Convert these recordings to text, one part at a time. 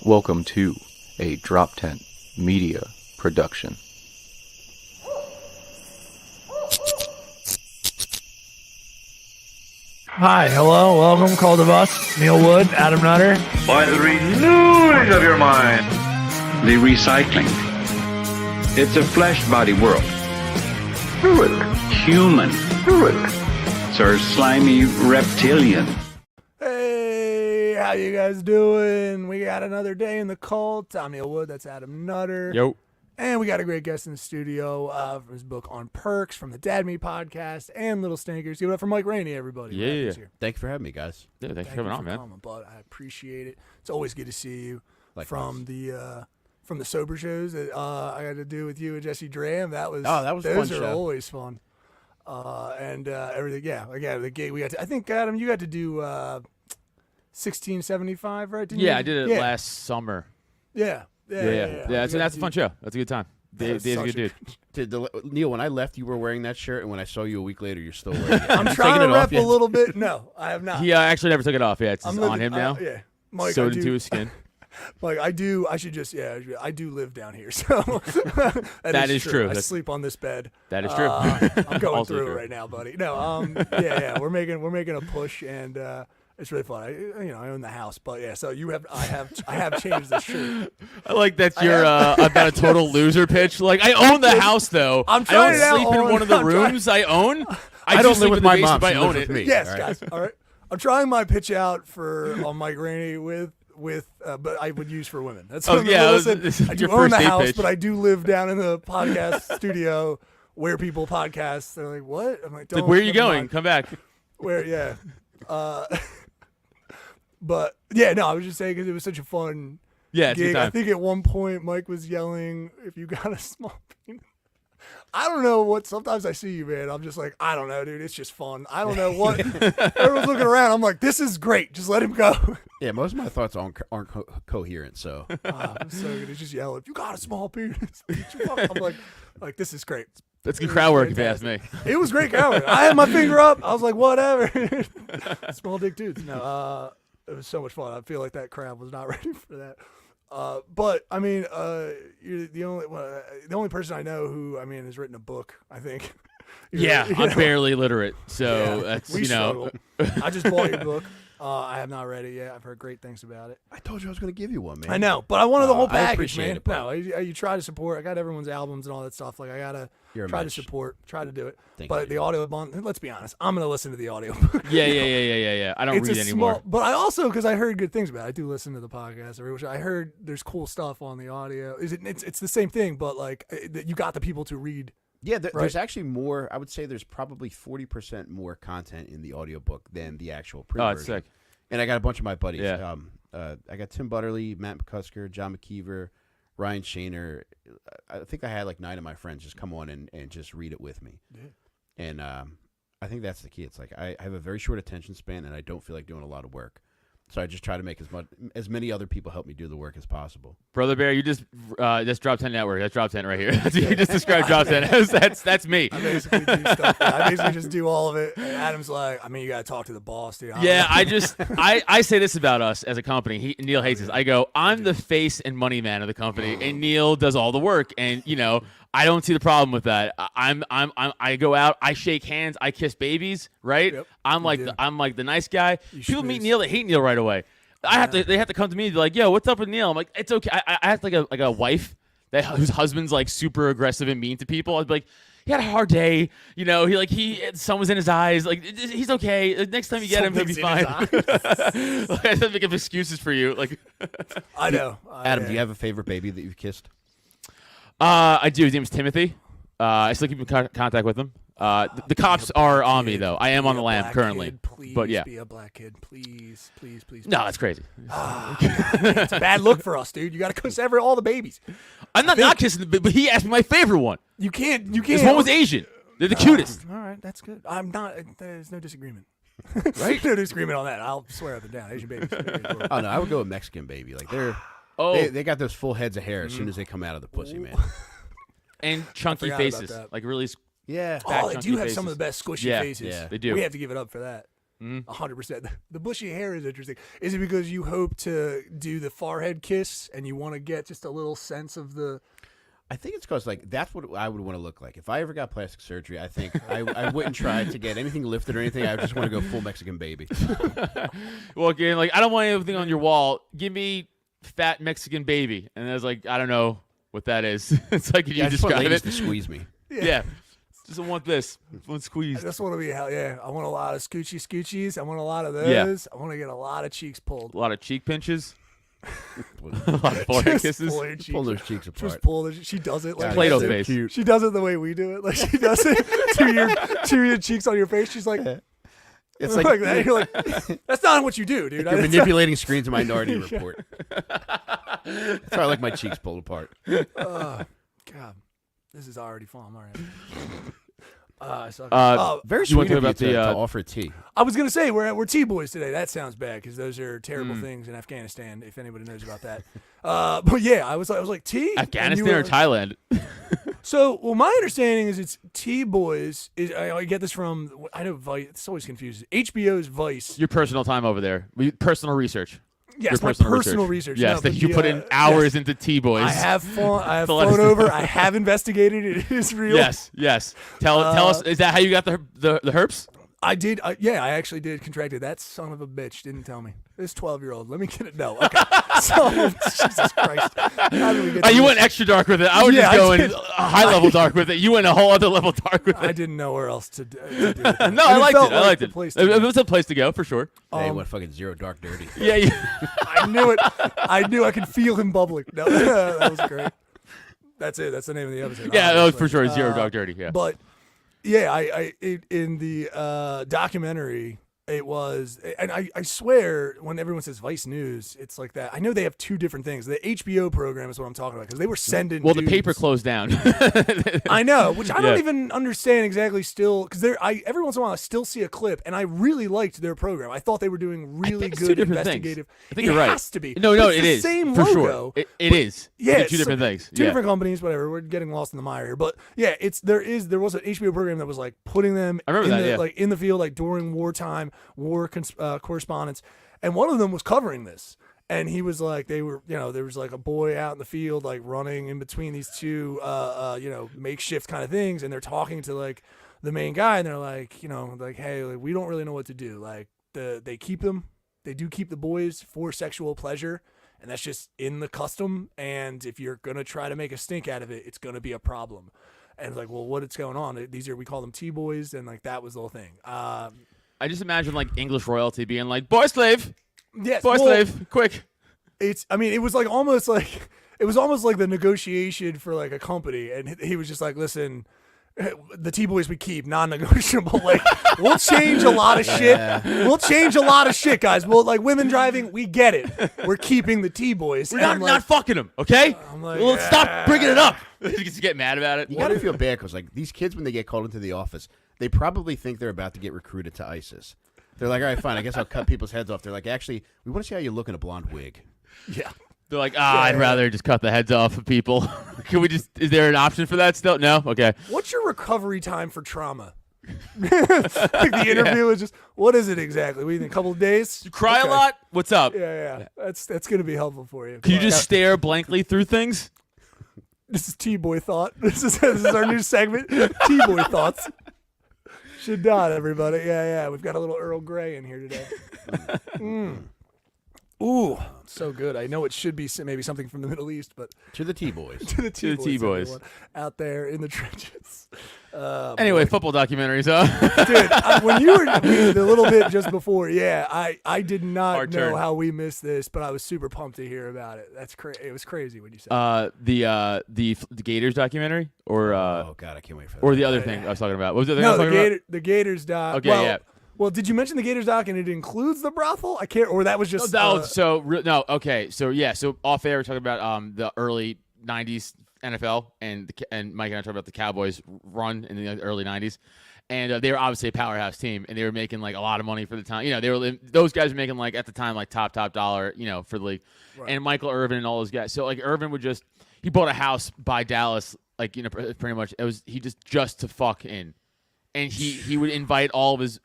Welcome to a Drop Tent Media production. Hi, hello, welcome, Call the Bus, Neil Wood, Adam Nutter. By the renewing of your mind. The recycling. It's a flesh body world. Do it. Human. Do it. It's our slimy reptilian. Hey, how you guys doing? We got another day in the cult. I'm Neil Wood, that's Adam Nutter. Yo. And we got a great guest in the studio for his book on Percs from the Dad Me podcast and Little Stinkers. Give it up for Mike Rainey, everybody. Yeah. Thank you for having me, guys. Yeah, thanks for coming on, man. Bud. I appreciate it. It's always good to see you. Likewise. From the sober shows that I had to do with you and Jesse Dram. That was a those fun are show. always fun. And everything. Yeah, the gate. We got to, I think Adam, you got to do 1675, right? Didn't you? I did it last summer. Yeah. That's a fun show. That's a good time. Dave's a good dude. Neil, when I left, you were wearing that shirt, and when I saw you a week later, you're still wearing it. I'm trying to rep a little bit. No, I have not. He actually never took it off. Yeah, it's on him now. Yeah. Mike, Sewed into his skin. Like I do live down here, so that is true. I sleep on this bed. That is true. I'm going Also through true. it right now, buddy. No, we're making a push, and it's really fun. I own the house, but yeah. So I have changed this shirt. I like that's your about a total loser pitch. Like I own the house though. I'm trying I don't sleep in one of the rooms I own. I don't just live sleep with in the my basement, mom. but I She own lives it. with me. Yes, all right? guys. All right. I'm trying my pitch out on Mike Rainey but I would use for women. That's what this is I your do own first the date house, pitch. but I do live down in the podcast studio where people podcast. They're like, "What?" I'm like, Like, where are you never going? mind. Come back. Where? Yeah. But yeah, no, I was just saying because it was such a fun Yeah, it's a gig. good I time. think at one point Mike was yelling, "If you got a small penis." I don't know what. Sometimes I see you, man. I'm just like, I don't know, dude. It's just fun. I don't know what. Everyone's looking around. I'm like, this is great. Just let him go. Yeah, most of my thoughts aren't coherent, so. I'm so good. It's just yell, "If you got a small penis." I'm like, this is great. That's good It crowd was work if you ask me. It was great crowd. I had my finger up. I was like, whatever. Small dick dudes. No, it was so much fun. I feel like that crowd was not ready for that. But I mean, you're the only person I know who has written a book. I think. I'm barely literate, so Yeah, that's we struggle. I just bought your book. I have not read it yet. I've heard great things about it. I told you I was going to give you one, man. I know, but I wanted the whole I package, appreciate man. it, bud. No, you try to support. I got everyone's albums and all that stuff. Like I gotta You're a try to mensch. support, try to do it. Thank But you. the audio bond. Let's be honest. I'm gonna listen to the audio. Yeah. I don't It's read a anymore. but I also because I heard good things about it. I do listen to the podcast. Which I heard there's cool stuff on the audio. It's the same thing, but like you got the people to read. Yeah, there's Right. actually more. I would say there's probably 40% more content in the audiobook than the actual print Oh, version. it's sick. And I got a bunch of my buddies. Yeah. I got Tim Butterly, Matt McCusker, John McKeever, Ryan Shaner. I think I had like 9 of my friends just come on and just read it with me. Yeah. And I think that's the key. It's like I have a very short attention span, and I don't feel like doing a lot of work. So I just try to make as many other people help me do the work as possible. Brother Bear, you just Drop 10 Network. That's Drop 10 right here. You just described Drop 10. That's me. I basically do stuff. I basically just do all of it. And Adam's like, you got to talk to the boss, dude. Yeah, I say this about us as a company. Neil hates this. I go, I'm the face and money man of the company, and Neil does all the work. And I don't see the problem with that. I go out, I shake hands, I kiss babies, right? Yep, I'm like the nice guy. You People meet schmooze. Neil that hate Neil right away. They have to come to me and be like, yo, what's up with Neil? I'm like, it's okay. I have like a wife whose husband's like super aggressive and mean to people. I'd be like, he had a hard day, sun was in his eyes. Like he's okay. Next time you get him, he'll be fine. Something's Like, I don't make up excuses for you. Like, I know. Adam, do you have a favorite baby that you've kissed? I do. His name is Timothy. I still keep in contact with him. The cops are on me though. I am on the lam currently. Please But yeah. be a black kid. Please. No, that's crazy. It's a bad look for us, dude. You got to kiss all the babies. I'm not kissing, but he asked me my favorite one. You can't. This one was Asian. They're the cutest. All right, that's good. I'm not. There's no disagreement. Right? No disagreement on that. I'll swear up and down. Asian babies. Oh no, I would go with Mexican baby. Like Oh, they got those full heads of hair as soon as they come out of the pussy, man. and chunky forgot about faces. that. Like really. Yeah. Oh, they chunky do have faces. some of the best squishy Yeah, faces. yeah. They do. We have to give it up for that. 100%. The bushy hair is interesting. Is it because you hope to do the forehead kiss and you want to get just a little sense of the? I think it's because like that's what I would want to look like if I ever got plastic surgery. I think I wouldn't try to get anything lifted or anything. I just want to go full Mexican baby. Well, again, like I don't want anything on your wall. Give me fat Mexican baby, and I was like, I don't know what that is. It's like, can you I just want describe ladies it? to squeeze me. Yeah. Just don't want this. I want I squeezed. just want to be hell yeah. I want a lot of scoochies. I want a lot of those. Yeah. I want to get a lot of cheeks pulled. A lot of cheek pinches. A lot of forehead kisses. Pull your cheeks. Pull those cheeks apart. Just pull. She does it like God, Play-Doh so face. cute. She does it the way we do it. Like she does it to your cheeks on your face. She's like, It's like like, that. You're like, that's not what you do, dude. you're manipulating screens in Minority Report. That's why I like my cheeks pulled apart. God, this is already fun. All right. I suck. Very you sweet want to of talk you about to the offer tea. I was gonna say we're T-boys today. That sounds bad because those are terrible things in Afghanistan. If anybody knows about that, but yeah, I was like T. Afghanistan or Thailand? So, well, my understanding is it's T-boys. I get this from I know Vice. It's always confusing. HBO's Vice. Your personal time over there. Personal research. Yes, Your my personal research. Yes, No, that but you the, put in hours yes. into T-boys. I have flown a lot of over. I have investigated. It is real. Yes. Tell us. Is that how you got the herpes? I did. I actually did contract it. That son of a bitch didn't tell me. This 12-year-old. Let me get it. No. Okay. So, Jesus Christ. How did we get to You this? went extra dark with it. I was Yeah, just I going did. high level dark with it. You went a whole other level dark with I it. didn't know where else to do it. No, And I liked felt it. I like liked the it. place It to go. was a place to go for sure. They went fucking zero dark dirty. Yeah. I knew it. I knew I could feel him bubbling. No, that was great. That's it. That's the name of the episode. Yeah, that was for Obviously. sure zero dark dirty. Yeah. But yeah, in the documentary, it was, and I swear when everyone says Vice News, it's like that. I know they have two different things. The HBO program is what I'm talking about because they were sending. Well, the dudes. paper closed down. I know, which I don't Yeah. even understand exactly still because every once in a while I still see a clip and I really liked their program. I thought they were doing really think it's two good different investigative. things. I think it you're right. has to be. No, But it's it the is same for logo. sure. It is. Yeah, It's two different things. Two Yeah. different companies, whatever. We're getting lost in the mire here, but yeah, there was an HBO program that was like putting them I remember in that, the, yeah. like in the field, like during wartime, correspondence, and one of them was covering this. And he was like, there was like a boy out in the field, like running in between these two, makeshift kind of things, and they're talking to like the main guy, and they're like, hey, like, we don't really know what to do. Like they do keep the boys for sexual pleasure. And that's just in the custom. And if you're going to try to make a stink out of it, it's going to be a problem. And it's like, well, what's going on? We call them T-boys. And like, that was the whole thing. I just imagine like English royalty being like, boy slave, Yes. boy well, slave, quick. it was like almost like the negotiation for like a company. And he was just like, listen, the T-boys we keep non-negotiable. Like we'll change a lot of shit. We'll change a lot of shit, guys. Well, like women driving, we get it. We're keeping the T-boys. We're And I'm not fucking them, okay? like, Well, let's stop bringing it up. Just get mad about it. You gotta feel bad because like these kids when they get called into the office, they probably think they're about to get recruited to ISIS. They're like, all right, fine. I guess I'll cut people's heads off. They're like, actually, we want to see how you look in a blonde wig. Yeah. They're like, I'd rather just cut the heads off of people. Can we just? Is there an option for that still? No. Okay. What's your recovery time for trauma? Like the interview is just, what is it exactly? We think a couple of days? You cry Okay. a lot. What's up? Yeah. That's going to be helpful for you. Can you just stare blankly through things? This is T-Boy Thought. This is our new segment, T-Boy Thoughts. Should not, everybody. Yeah. We've got a little Earl Grey in here today. Ooh, so good. I know it should be maybe something from the Middle East, but To the T-boys. to the T-boys. everyone out there in the trenches. Anyway, football documentaries, huh? Dude, when you were a little bit just before, I did not Hard know turn. how we missed this, but I was super pumped to hear about it. It was crazy when you said The Gators documentary, or Oh God, I can't wait for that. or the other thing I was talking about. What was the other thing I no, was talking about? the Gators doc. Okay, well, yeah. Well, did you mention the Gators doc and it includes the brothel? I can't, or that was just Okay, so off air we're talking about the early '90s NFL and Mike and I talked about the Cowboys run in the early '90s, and they were obviously a powerhouse team, and they were making like a lot of money for the time. Those guys were making like at the time like top dollar, for the league, and Michael Irvin and all those guys. So like Irvin he bought a house by Dallas, like pretty much just to fuck in, and he would invite all of his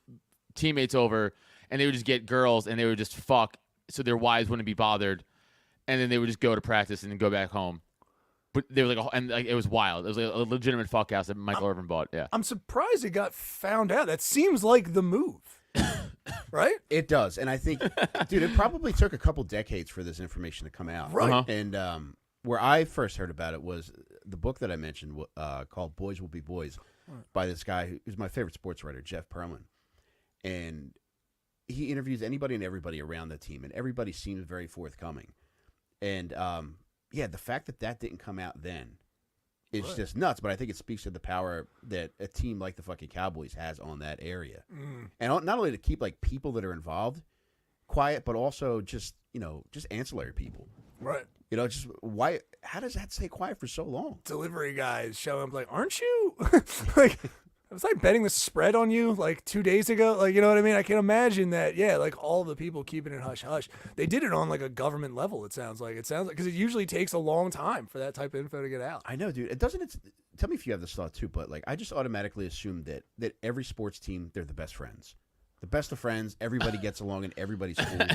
teammates over, and they would just get girls and they would just fuck so their wives wouldn't be bothered, and then they would just go to practice and then go back home. But they were like, it was wild. It was like a legitimate fuck house that Michael Irvin bought. Yeah, I'm surprised it got found out. That seems like the move, right? It does, and I think, dude, it probably took a couple decades for this information to come out. Right. And where I first heard about it was the book that I mentioned called "Boys Will Be Boys" by this guy who's my favorite sports writer, Jeff Perlman, and he interviews anybody and everybody around the team, and everybody seems very forthcoming, and yeah, the fact that didn't come out then is just nuts. But I think it speaks to the power that a team like the fucking Cowboys has on that area. And not only to keep like people that are involved quiet, but also just, just ancillary people. Right. Just why? How does that stay quiet for so long? Delivery guys show up like, aren't you? Like, was I betting the spread on you like 2 days ago? Like, you know what I mean? I can imagine that. Yeah, like all the people keeping it hush hush. They did it on like a government level. It sounds like because it usually takes a long time for that type of info to get out. I know, dude. It doesn't. Tell me if you have this thought too. But like, I just automatically assume that every sports team, they're the best friends. The best of friends, everybody gets along and everybody's cool.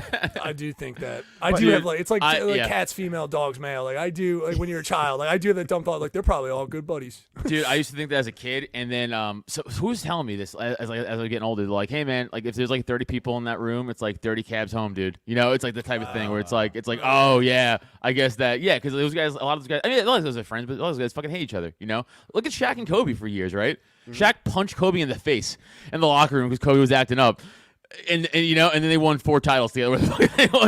I do think that. I do have like, it's like cats female, dogs male. Like I do, like when you're a child, like I do have that dumb thought, like they're probably all good buddies. Dude, I used to think that as a kid, and then so who's telling me this as I'm getting older? They're like, hey man, like if there's like 30 people in that room, it's like 30 cabs home, dude. It's like the type of thing where it's like oh yeah, I guess that because those guys, a lot of those guys, I mean, a lot of those are friends, but a lot of those guys fucking hate each other. Look at Shaq and Kobe for years, right? Shaq punched Kobe in the face in the locker room because Kobe was acting up. And then they won 4 titles together.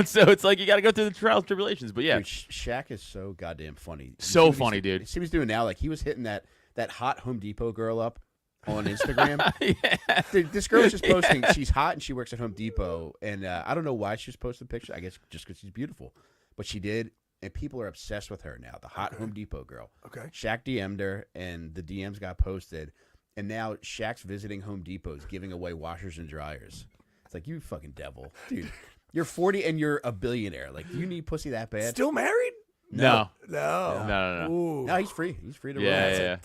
So it's like you got to go through the trials and tribulations. But yeah, dude, Shaq is so goddamn funny. So funny, dude. See what he's doing now? Like he was hitting that hot Home Depot girl up on Instagram. Yeah. Dude, this girl was just posting. She's hot and she works at Home Depot. And I don't know why she was posting pictures. I guess just because she's beautiful. But she did. And people are obsessed with her now. The hot Home Depot girl. Okay. Shaq DM'd her, and the DMs got posted. And now Shaq's visiting Home Depots, giving away washers and dryers. It's like, you fucking devil. Dude, you're 40 and you're a billionaire. Like, do you need pussy that bad? Still married? No. Ooh. No, he's free. He's free to run. Yeah.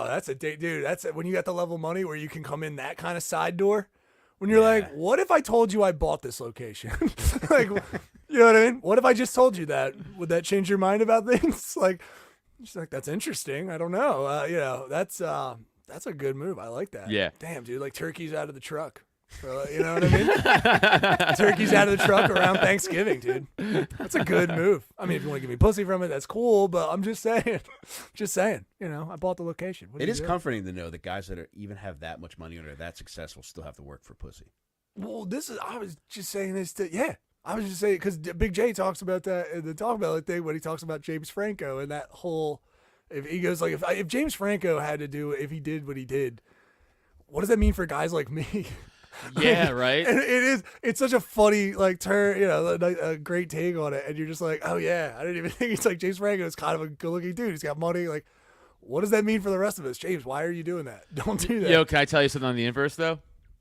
That's a date, dude. That's when you got the level of money where you can come in that kind of side door. When you're like, what if I told you I bought this location? Like, you know what I mean? What if I just told you that? Would that change your mind about things? Like, just like, that's interesting. I don't know. That's a good move. I like that. Yeah. Damn, dude. Like turkeys out of the truck. You know what I mean? Turkeys out of the truck around Thanksgiving, dude. That's a good move. I mean, if you want to give me pussy from it, that's cool. But I'm just saying. I bought the location. It is comforting to know that guys that even have that much money or are that successful still have to work for pussy. Well, I was just saying this I was just saying because Big J talks about that in the Talk About It thing when he talks about James Franco and that whole. If he goes like if James Franco had to do if he did what he did, what does that mean for guys like me? Yeah, right. And it's such a funny like turn, a great take on it, and you're just like, oh yeah, I didn't even think he's like James Franco is kind of a good-looking dude. He's got money. Like, what does that mean for the rest of us, James? Why are you doing that? Don't do that. Yo, can I tell you something on the inverse though?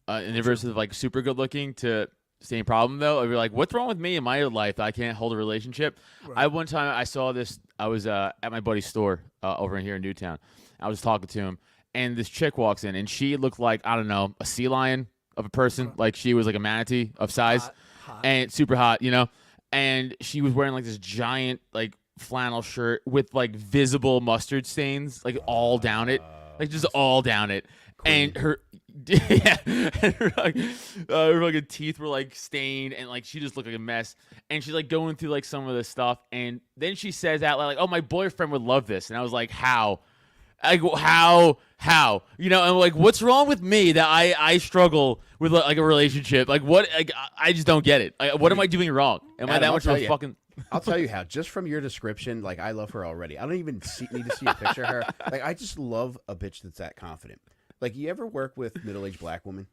In the inverse of like super good-looking to same problem though. If you're like, what's wrong with me in my life? I can't hold a relationship. Right. One time I saw this. I was at my buddy's store over here in Newtown. I was talking to him, and this chick walks in, and she looked like I don't know a sea lion of a person, like she was like a manatee of size, hot. And super hot, and she was wearing like this giant like flannel shirt with like visible mustard stains like all down it, like just all down it, and her and her fucking teeth were like stained, and like she just looked like a mess, and she's like going through like some of the stuff, and then she says out loud like, oh, my boyfriend would love this, and I was like, how? I go, how? And like, what's wrong with me that I struggle with like a relationship? Like, what? Like, I just don't get it. What am I doing wrong? Am I that much of a fucking? I'll tell you how. Just from your description, like, I love her already. I don't even need to see a picture of her. Like, I just love a bitch that's that confident. Like, you ever work with middle-aged black women?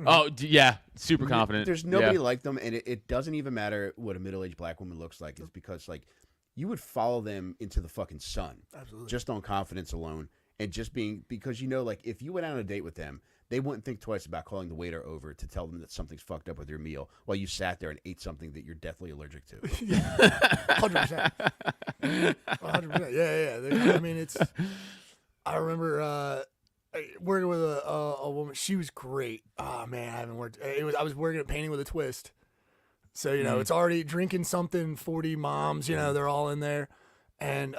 Oh, yeah. Super confident. There's nobody like them, and it doesn't even matter what a middle-aged black woman looks like. It's because, like, you would follow them into the fucking sun. Absolutely. Just on confidence alone. And just being, because like, if you went on a date with them, they wouldn't think twice about calling the waiter over to tell them that something's fucked up with your meal while you sat there and ate something that you're deathly allergic to. 100%. 100%. Yeah. I mean, I remember working with a woman. She was great. Oh man, I haven't worked. I was working at Painting with a Twist. So it's already drinking something. 40 moms, they're all in there, and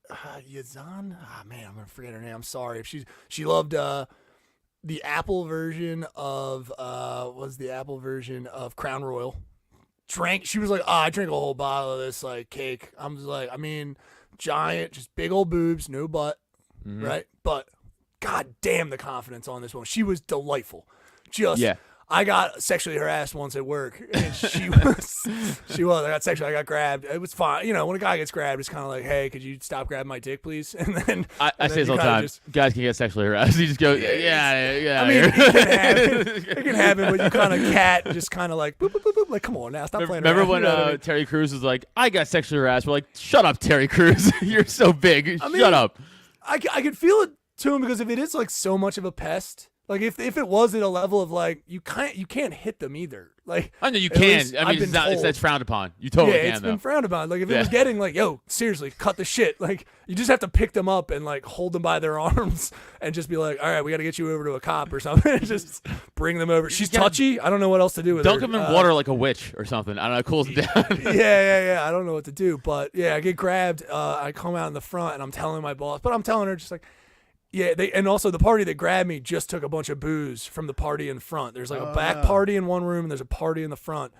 Yazan. Man, I'm gonna forget her name. I'm sorry. If she loved the Apple version of Crown Royal. She was like, I drank a whole bottle of this like cake. I'm just like, giant, just big old boobs, no butt, right? But god damn the confidence on this one. She was delightful. I got sexually harassed once at work, and she was. I got grabbed. It was fine. When a guy gets grabbed, it's kind of like, hey, could you stop grabbing my dick, please? And then I say this all the time. Guys can get sexually harassed. You just go, yeah. It can happen, but you kind of just kind of like, boop, boop, boop, boop. Like, come on now, stop playing around. Remember when Terry Crews was like, I got sexually harassed? We're like, shut up, Terry Crews. You're so big. Shut up. I could feel it to him because if it is like so much of a pest. Like if it was at a level of like you can't hit them either. Like I know you can. It's frowned upon. You totally can. It's been frowned upon. Like if it was getting like, yo, seriously, cut the shit. Like you just have to pick them up and like hold them by their arms and just be like, all right, we got to get you over to a cop or something. Just bring them over. She's touchy. I don't know what else to do with her. Dunk them in water like a witch or something. I don't know. It cools them down. Yeah. I don't know what to do, but I get grabbed. I come out in the front and I'm telling my boss, but I'm telling her just like. Yeah, and also the party that grabbed me just took a bunch of booze from the party in front. There's like a back party in one room, and there's a party in the front,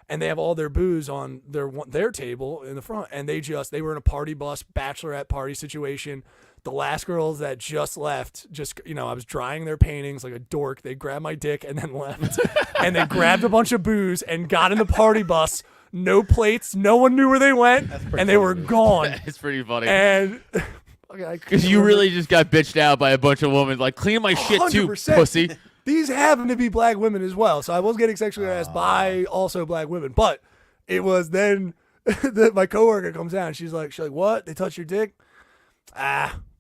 and they have all their booze on their table in the front, and they were in a party bus, bachelorette party situation. The last girls that just left, I was drying their paintings like a dork. They grabbed my dick and then left, and they grabbed a bunch of booze and got in the party bus. No plates, no one knew where they went, and they were gone. It's pretty funny. And because you really just got bitched out by a bunch of women. Like, clean my shit too, 100%. pussy. These happen to be black women as well. So I was getting sexually harassed by also black women. But it was then that my coworker comes down. She's like, what? They touched your dick? What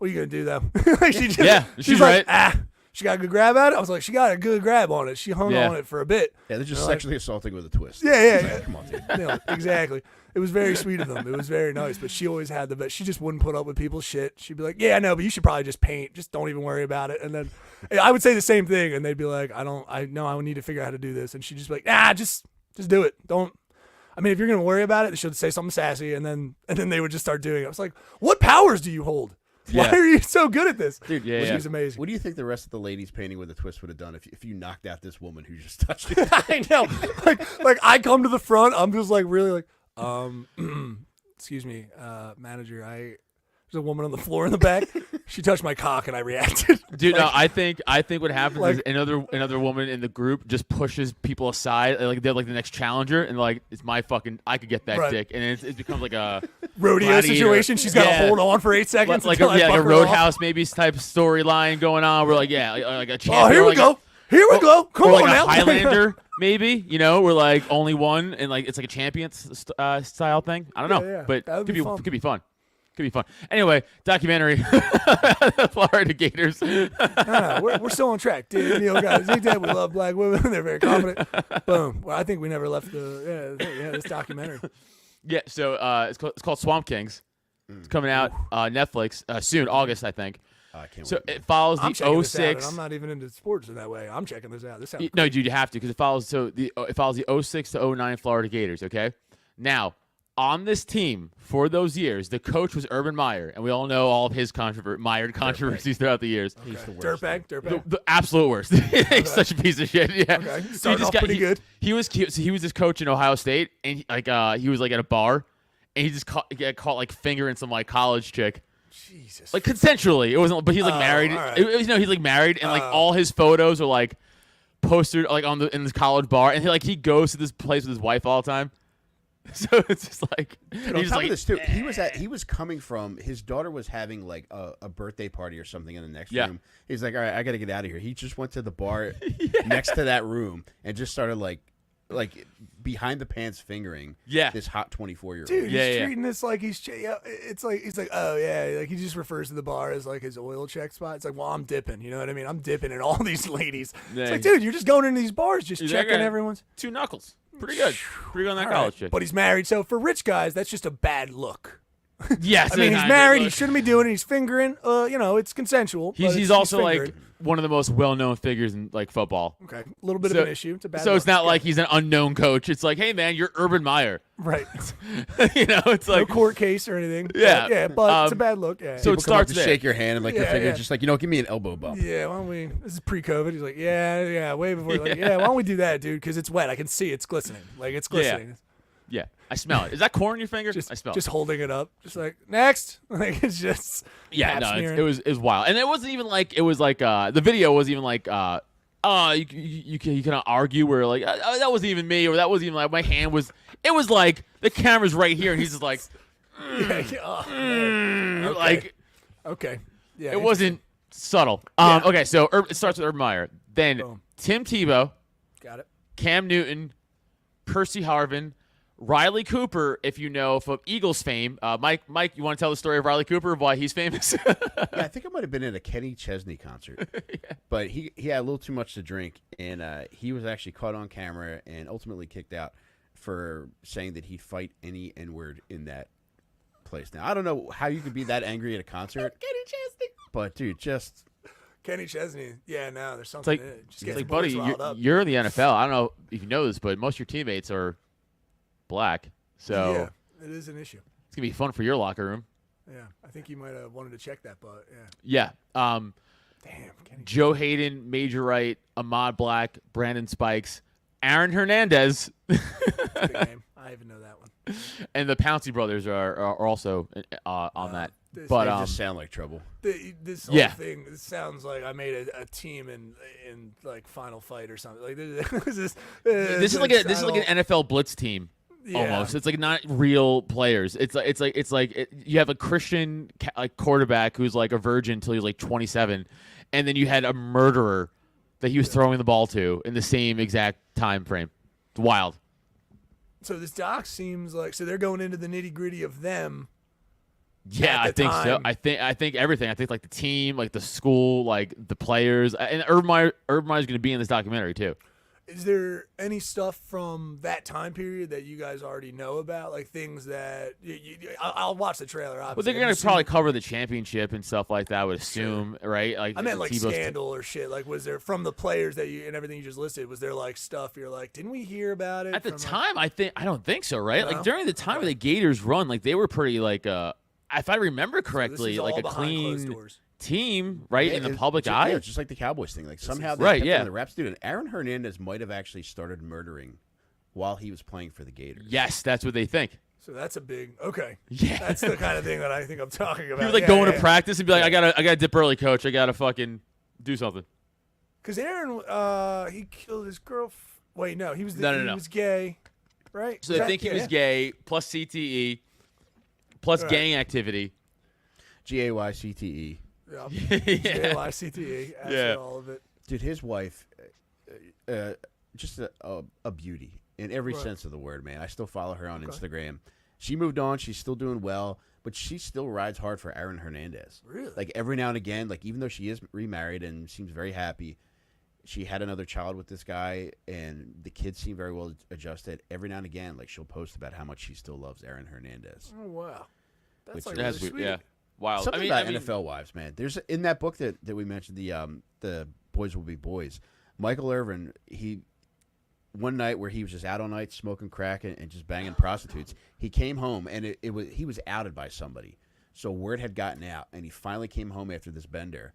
are you going to do, though? She's right. Like, she got a good grab at it? I was like, she got a good grab on it. She hung on it for a bit. Yeah, they're just sexually assaulting with a twist. Yeah. Come on, dude. Exactly. It was very sweet of them. It was very nice. But she always had the best. She just wouldn't put up with people's shit. She'd be like, yeah, I know, but you should probably just paint. Just don't even worry about it. And then I would say the same thing. And they'd be like, I would need to figure out how to do this. And she'd just be like, just do it. Don't. I mean, if you're going to worry about it, they should say something sassy. And then they would just start doing it. I was like, what powers do you hold? Why are you so good at this? Dude, She's amazing. What do you think the rest of the ladies painting with a twist would have done if you knocked out this woman who just touched you? I know. Like I come to the front, I'm just like really like, excuse me, manager, there's a woman on the floor in the back. She touched my cock and I reacted. Dude, no, I think what happens is another woman in the group just pushes people aside, like they're like the next challenger, and like it's my fucking, I could get that dick, and it becomes like a rodeo gladiator situation. She's got to hold on for 8 seconds, like a Roadhouse maybe type storyline going on. We're like like a champion. Oh, here we go. Here we go. Come on now. Highlander, maybe. We're like only one, and like it's like a champion style thing. I don't know, but it could be fun. Could be fun. Anyway, documentary, Florida Gators. We're still on track. Neil got his we love black women. They're very confident. Boom. Well, I think we never left this documentary. Yeah, so it's called Swamp Kings. It's coming out Netflix soon, August, I think. I can't so wait. It follows I'm the 06. I'm not even into sports in that way. I'm checking this out. This sounds no, dude, you have to because it follows the 06 to 09 Florida Gators. Okay, now. On this team for those years, the coach was Urban Meyer, and we all know all of his controversies throughout the years. Okay. Dirtbag. The absolute worst. He's such a piece of shit. Yeah. Okay. Started off pretty good. He was this coach in Ohio State, and he was like at a bar, and he just got caught like fingering some like college chick. Jesus. Like consensually, it wasn't. But he's like married. Right. He's like married, and like all his photos are like posted like in this college bar, and he goes to this place with his wife all the time. So it's just like Dude, on top of this too, he was coming from his daughter was having like a birthday party or something in the next room. He's like, all right, I got to get out of here. He just went to the bar next to that room and just started like behind the pants fingering this hot 24-year-old. Dude, he's treating this like he's it's like he's like, oh yeah, like he just refers to the bar as like his oil check spot. It's like, well, I'm dipping, you know what I mean? I'm dipping in all these ladies. It's like, dude, you're just going into these bars just checking everyone's 2 knuckles. Pretty good on that college chick. But he's married, so for rich guys, that's just a bad look. Yes, I mean, he's kinda, married. He look. shouldn't be doing it. He's fingering. It's consensual. but He's it's also fingering. like one of the most well-known figures in like football. Okay, a little bit So- of an issue. It's a bad. So it's look. not like he's an unknown coach. It's like, hey man, you're Urban Meyer. Right. It's No like court case or anything. Yeah. But it's a bad look. Yeah. So People it come up starts to there. shake your hand and like your Yeah, finger, yeah. just like, give me an elbow bump. Yeah, why don't we? This is pre-COVID. He's like, yeah, way before. Like, yeah, why don't we do that, dude? Because it's wet. I can see it's glistening. Like it's glistening. Yeah, I smell it. Is that corn in your finger? I smell Just it. holding it up, just like next. Like it's just. Yeah, pap no, smearing. it was wild, and it wasn't even like the video wasn't even like you cannot argue where like that wasn't even me or that wasn't even like my hand was. It was like the camera's right here, and he's just like Oh, man. Okay. like Okay. Yeah. it wasn't subtle. Yeah. Okay, so it starts with Urban Meyer, then Boom. Tim Tebow, Got it. Cam Newton, Percy Harvin, Riley Cooper, if you know from Eagles fame. Mike, you want to tell the story of Riley Cooper, of why he's famous? Yeah, I think I might have been at a Kenny Chesney concert, but he had a little too much to drink, and he was actually caught on camera and ultimately kicked out for saying that he'd fight any N-word in that place. Now, I don't know how you could be that angry at a concert, Kenny Chesney. but dude, just Kenny Chesney. Yeah, no, there's It's something like, in it. Just it's gets like, boys buddy, riled up. you're in the NFL. I don't know if you know this, but most of your teammates are black, so Yeah, it is an issue. it's gonna be fun for your locker room. Yeah, I think you might have wanted to check that, but yeah. Yeah. Damn, Kenny. Joe Hayden, Major Wright, Ahmad Black, Brandon Spikes, Aaron Hernandez, Big name. I even know that one. and the Pouncey brothers are also on that. This- But they just sound like trouble. This whole Yeah. thing, it sounds like I made a team in like Final Fight or something. Like this is this is like an NFL blitz team. Almost, it's like not real players. It's like you have a Christian like quarterback who's like a virgin until he's like 27, and then you had a murderer that he was throwing the ball to in the same exact time frame. It's wild. So this doc seems like they're going into the nitty gritty of them. Yeah, At I the think so. time. I think everything. I think like the team, like the school, like the players, and Urban Meyer's going to be in this documentary too. Is there any stuff from that time period that you guys already know about? Like things that I'll watch the trailer. Well, Obviously. they're going to probably cover the championship and stuff like that. I would assume, right? Like I meant like Tebow's scandal or shit. Like, was there from the players that you and everything you just listed? Was there like stuff you're like, didn't we hear about it At the from, time, I don't think so, right? No? Like during the time of the Gators run, like they were pretty like if I remember This correctly, is like all a behind closed clean doors. team, right, Yeah, in the it- public ju- eye. Yeah, just like the Cowboys thing. Like somehow they Right, kept yeah. it on the reps, dude. And Aaron Hernandez might have actually started murdering while he was playing for the Gators. Yes, that's what they think. So that's a big okay. Yeah. That's the kind of thing that I think I'm talking about. He was like Yeah, going yeah. to practice and be like, I gotta dip early, coach. I gotta fucking do something. Because Aaron, he killed his girl. Wait, no, he was No. he was gay, right? So Is they that- think he was yeah. gay, plus CTE, plus Right. gang activity. GAYCTE. Yeah. Yeah. JLICTE. After Yeah. all of it. Dude, his wife, just a beauty in every Right. sense of the word, man. I still follow her on Instagram. She moved on. She's still doing well, but she still rides hard for Aaron Hernandez. Really? Like every now and again, like even though she is remarried and seems very happy, she had another child with this guy, and the kids seem very well adjusted. Every now and again, like she'll post about how much she still loves Aaron Hernandez. Oh wow, that's Which like That's really weird. sweet. Yeah. Wild. Something I mean, about I mean, NFL wives, man. There's in that book that we mentioned, the Boys Will Be Boys. Michael Irvin, he one night where he was just out all night smoking crack and just banging prostitutes. He came home and he was outed by somebody, so word had gotten out, and he finally came home after this bender,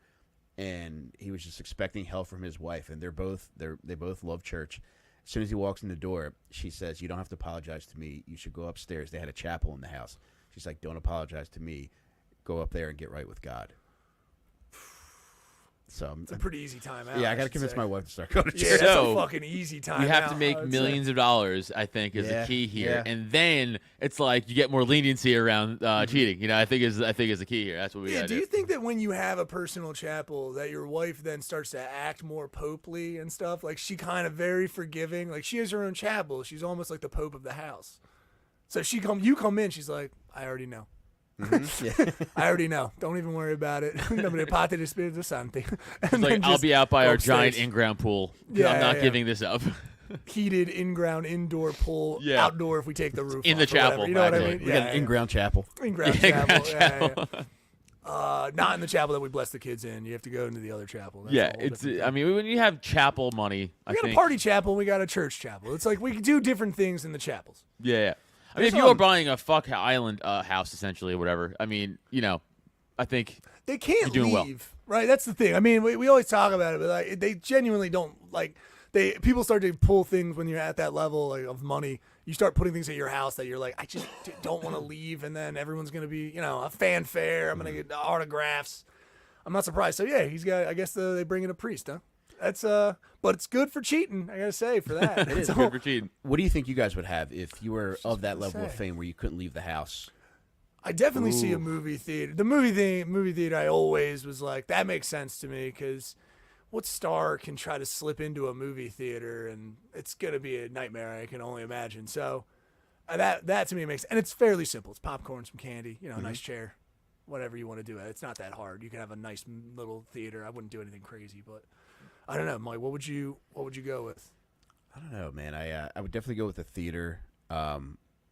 and he was just expecting hell from his wife, and they both love church. As soon as he walks in the door, she says, "You don't have to apologize to me. You should go upstairs." They had a chapel in the house. She's like, "Don't apologize to me. Go up there and get right with God." So It's a pretty easy time out. yeah, I got to should convince say. my wife to start going to Yeah, church. that's So, a fucking easy time. you have out, to I make would millions say. of dollars, I think, is Yeah, the key here, yeah. and then it's like you get more leniency around cheating. You know, I think is the key here. That's what we Yeah, got do to you think that when you have a personal chapel that your wife then starts to act more popely and stuff? Like she kind of very forgiving. Like she has her own chapel. She's almost like the pope of the house. So you come in, she's like, I already know. Yeah. I already know. Don't even worry about it. Nobody parte de Spirito Santo. It's like I'll be out by our giant in-ground pool. Yeah, I'm not yeah. giving this up. heated in-ground indoor pool, outdoor if we take the roof in off the or whatever. chapel. You know what I actually. mean? We got an in-ground chapel. In-ground In-ground chapel. Yeah. Not in the chapel that we bless the kids in. You have to go into the other chapel. That's a whole It's. different I thing. mean, when you have chapel money, We got a party chapel and we got a church chapel. It's like we can do different things in the chapels. Yeah. I mean, if you are buying a fuck island house, essentially, or whatever, I mean, I think They can't You're leave, doing well. right? That's the thing. I mean, we always talk about it, but like, they genuinely don't like. People start to pull things when you're at that level of money. You start putting things at your house that you're like, I just don't want to leave, and then everyone's gonna be, a fanfare. I'm gonna get autographs. I'm not surprised. So yeah, he's got. I guess they bring in a priest, huh? That's but it's good for cheating. I gotta say for that. it is good for cheating. What do you think you guys would have if you were of that level of fame where you couldn't leave the house? I definitely see a movie theater. The movie theater, I always was like, that makes sense to me because what star can try to slip into a movie theater and it's gonna be a nightmare? I can only imagine. So that to me makes, and it's fairly simple. It's popcorn, some candy, a nice chair, whatever you want to do. It's not that hard. You can have a nice little theater. I wouldn't do anything crazy, but I don't know, Mike. What would you go with? I don't know, man. I would definitely go with a theater. I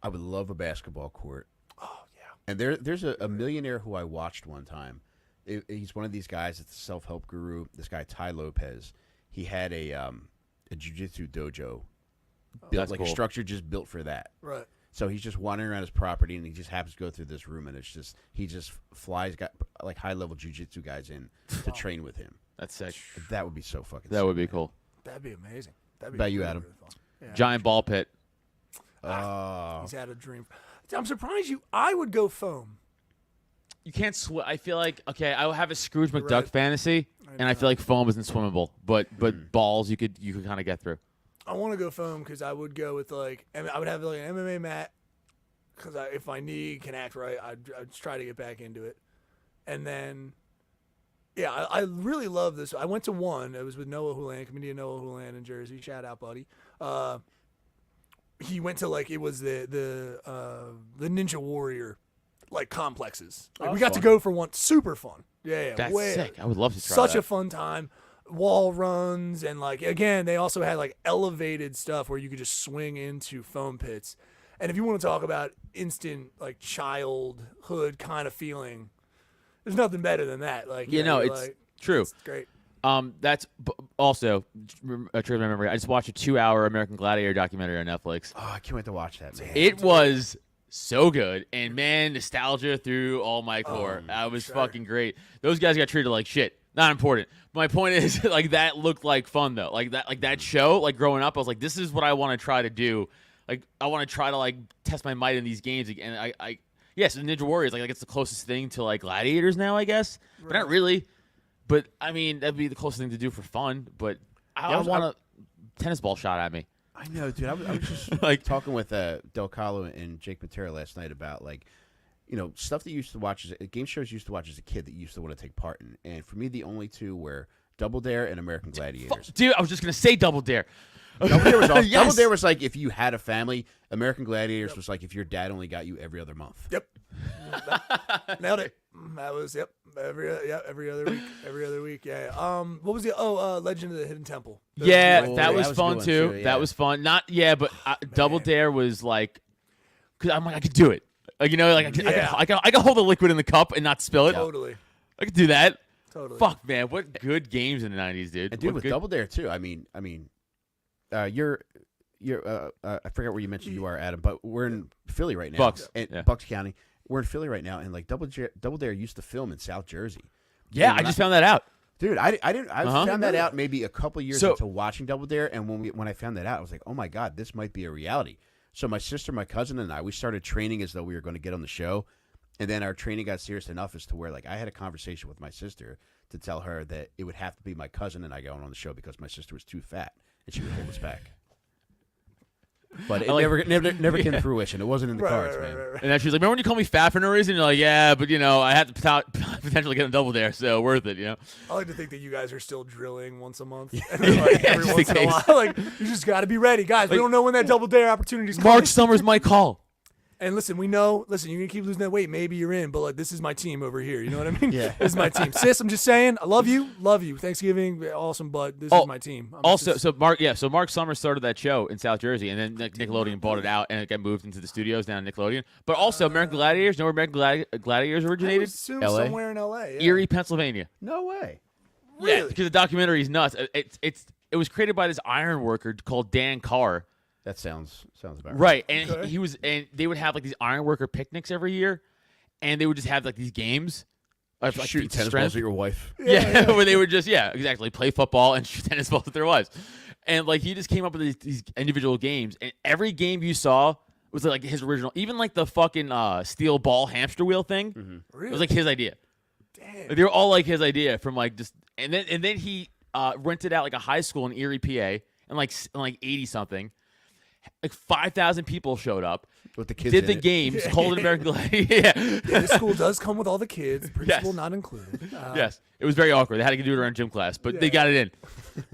would love a basketball court. Oh yeah. And there's a millionaire who I watched one time. He's one of these guys. It's a self-help guru. This guy Ty Lopez. He had a jiu-jitsu dojo built, like cool. a structure just built for that. Right. So he's just wandering around his property, and he just happens to go through this room, and he just flies like high-level jiu-jitsu guys in to train with him. That's sick. That would be so fucking. That sick, would be man. cool. That'd be amazing. That'd be About you, really, Adam? really fun. Yeah. Giant ball pit. He's had a dream. I'm surprised I would go foam. You can't swim. I feel like I have a Scrooge McDuck Right. fantasy, and I feel like foam isn't swimmable, but balls you could kind of get through. I want to go foam because I would go with I would have like an MMA mat because if my knee can act right, I'd try to get back into it. And then, yeah, I really love this. I went to one. It was with Noah Houlihan, comedian Noah Houlihan in Jersey. Shout out, buddy. He went to it was the Ninja Warrior complexes. We got to go for one. Super fun. Yeah. That's sick. I would love to try Such that. a fun time. Wall runs and again, they also had elevated stuff where you could just swing into foam pits. And if you want to talk about instant childhood kind of feeling, there's nothing better than that. It's true. It's great. That's also a trivia memory. I just watched a 2-hour American Gladiator documentary on Netflix. Oh, I can't wait to watch that, man. It was so good, and man, nostalgia through all my core. That was fucking great. Those guys got treated like shit. Not important. My point is, that looked like fun though. That show, growing up, I was like, this is what I want to try to do. I want to try to test my might in these games. And yes, Ninja Warriors, it's the closest thing to Gladiators now, I guess, but not really. But I mean, that'd be the closest thing to do for fun. But I want a tennis ball shot at me. I know, dude. I was just talking with Del Calo and Jake Matera last night about stuff that you used to watch game shows you used to watch as a kid that you used to want to take part in. And for me, the only two were Double Dare and American Gladiators. Dude, I was just gonna say Double Dare. Double Dare was awesome. Yes. Double Dare was if you had a family. American Gladiators was if your dad only got you every other month. Yep. Nailed it. That was every other week. Yeah. What was the Legend of the Hidden Temple? That was was fun good too. one, too, That yeah. was fun. But Double Dare was because I'm I could do it. I can hold the liquid in the cup and not spill it. Totally. I could do that. Totally. Fuck, man, what good games in the '90s, dude. And dude, What with good- Double Dare too. I mean, you're I forget where you mentioned you are, Adam, but we're in Philly right now. Bucks, and yeah. Bucks County. We're in Philly right now, and Double Dare used to film in South Jersey. Yeah, And I just found that out. Dude, I didn't. I Uh-huh. found that out maybe a couple years So- into watching Double Dare, and when I found that out, I was like, oh my god, this might be a reality. So my sister, my cousin, and we started training as though we were going to get on the show, and then our training got serious enough as to where I had a conversation with my sister to tell her that it would have to be my cousin and I going on the show because my sister was too fat and she would hold us back. But it never came to fruition. It wasn't in the cards, man. Right. And then she's like, "Remember when you called me fat for no reason?" You're like, "Yeah, but I had to potentially get a Double Dare, so worth it." I like to think that you guys are still drilling once a month. Yeah, Every just once in in a case. while. You just got to be ready, guys. We don't know when that Double Dare opportunity's coming. Mark Summers might call. And listen, we know. Listen, you're gonna keep losing that weight. Maybe you're in, but like this is my team over here. You know what I mean? Yeah. This is my team. Sis, I'm just saying. I love you. Thanksgiving, awesome, but this is my team. So Mark Summers started that show in South Jersey, and then Nickelodeon bought it out, and it got moved into the studios down in Nickelodeon. But also American Gladiators. You know where American Gladiators I originated? would assume LA? somewhere in LA. Yeah. Erie, Pennsylvania. No way. Yeah, Really? because the documentary is nuts. It was created by this iron worker called Dan Carr. That sounds about Right, and Okay. they would have like these iron worker picnics every year, and they would just have like these games. Of, like, Shooting tennis strength. balls at your wife. Yeah, where they would just exactly play football and shoot tennis balls at their wives, and like he just came up with these individual games, and every game you saw was like his original. Even like the fucking steel ball hamster wheel thing, Really? it was like his idea. Damn. Like, they were all like his idea from like just, and then he rented out like a high school in Erie, PA, and like 80 something. Like 5,000 people showed up. With the kids Did in the it. games, called it American Gladiator. Yeah. Yeah, this school does come with all the kids. Principal not included. Yes. It was very awkward. They had to do it around gym class, but they got it in.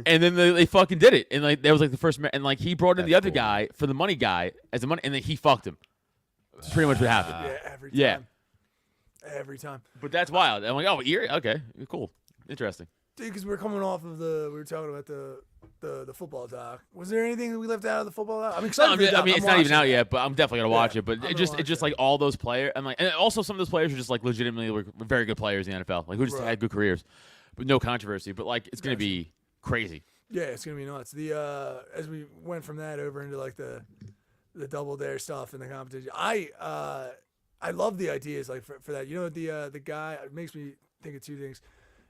And then they fucking did it. And like that was like the first, and like he brought in the other guy for the money guy as the money, and then he fucked him. Pretty much what happened. Yeah, every time. Yeah. Every time. But that's wild. I'm like, oh, Erie? Okay, cool. Interesting. Dude, because we're coming off of we were talking about the football doc. Was there anything that we left out of the football doc? I'm excited for the doc. It's not even out yet, but I'm definitely gonna watch it. But I'm it's gonna just watch like all those players, and also some of those players are just like legitimately were very good players in the NFL, like who just had good careers, but no controversy. But like it's gonna be crazy. Yeah, it's gonna be nuts. The as we went from that over into like the double dare stuff and the competition, I love the ideas like for that. You know, the guy, it makes me think of two things.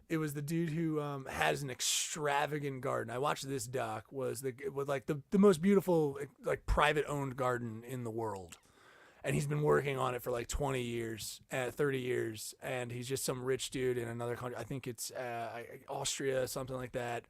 It was the dude who has an extravagant garden. I watched this doc. Was like the most beautiful like private owned garden in the world, and he's been working on it for like 20 years, 30 years, and he's just some rich dude in another country. I think it's Austria, something like that.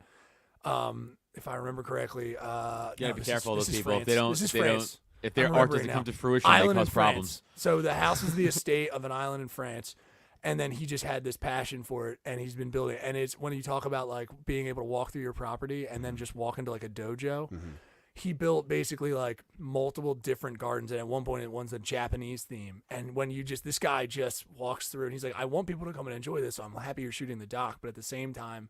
If I remember correctly. You gotta no, be this careful is, of those this is people. France. This is France. If their I'm art remembering doesn't now. come to fruition, Island they cause in problems. France. So the house is the estate of an island in France, and then he just had this passion for it, and he's been building it. And it's when you talk about like being able to walk through your property and then just walk into like a dojo. He built basically like multiple different gardens, and at one point one's a Japanese theme. And when this guy just walks through, and he's like, I want people to come and enjoy this, so I'm happy you're shooting the doc, but at the same time,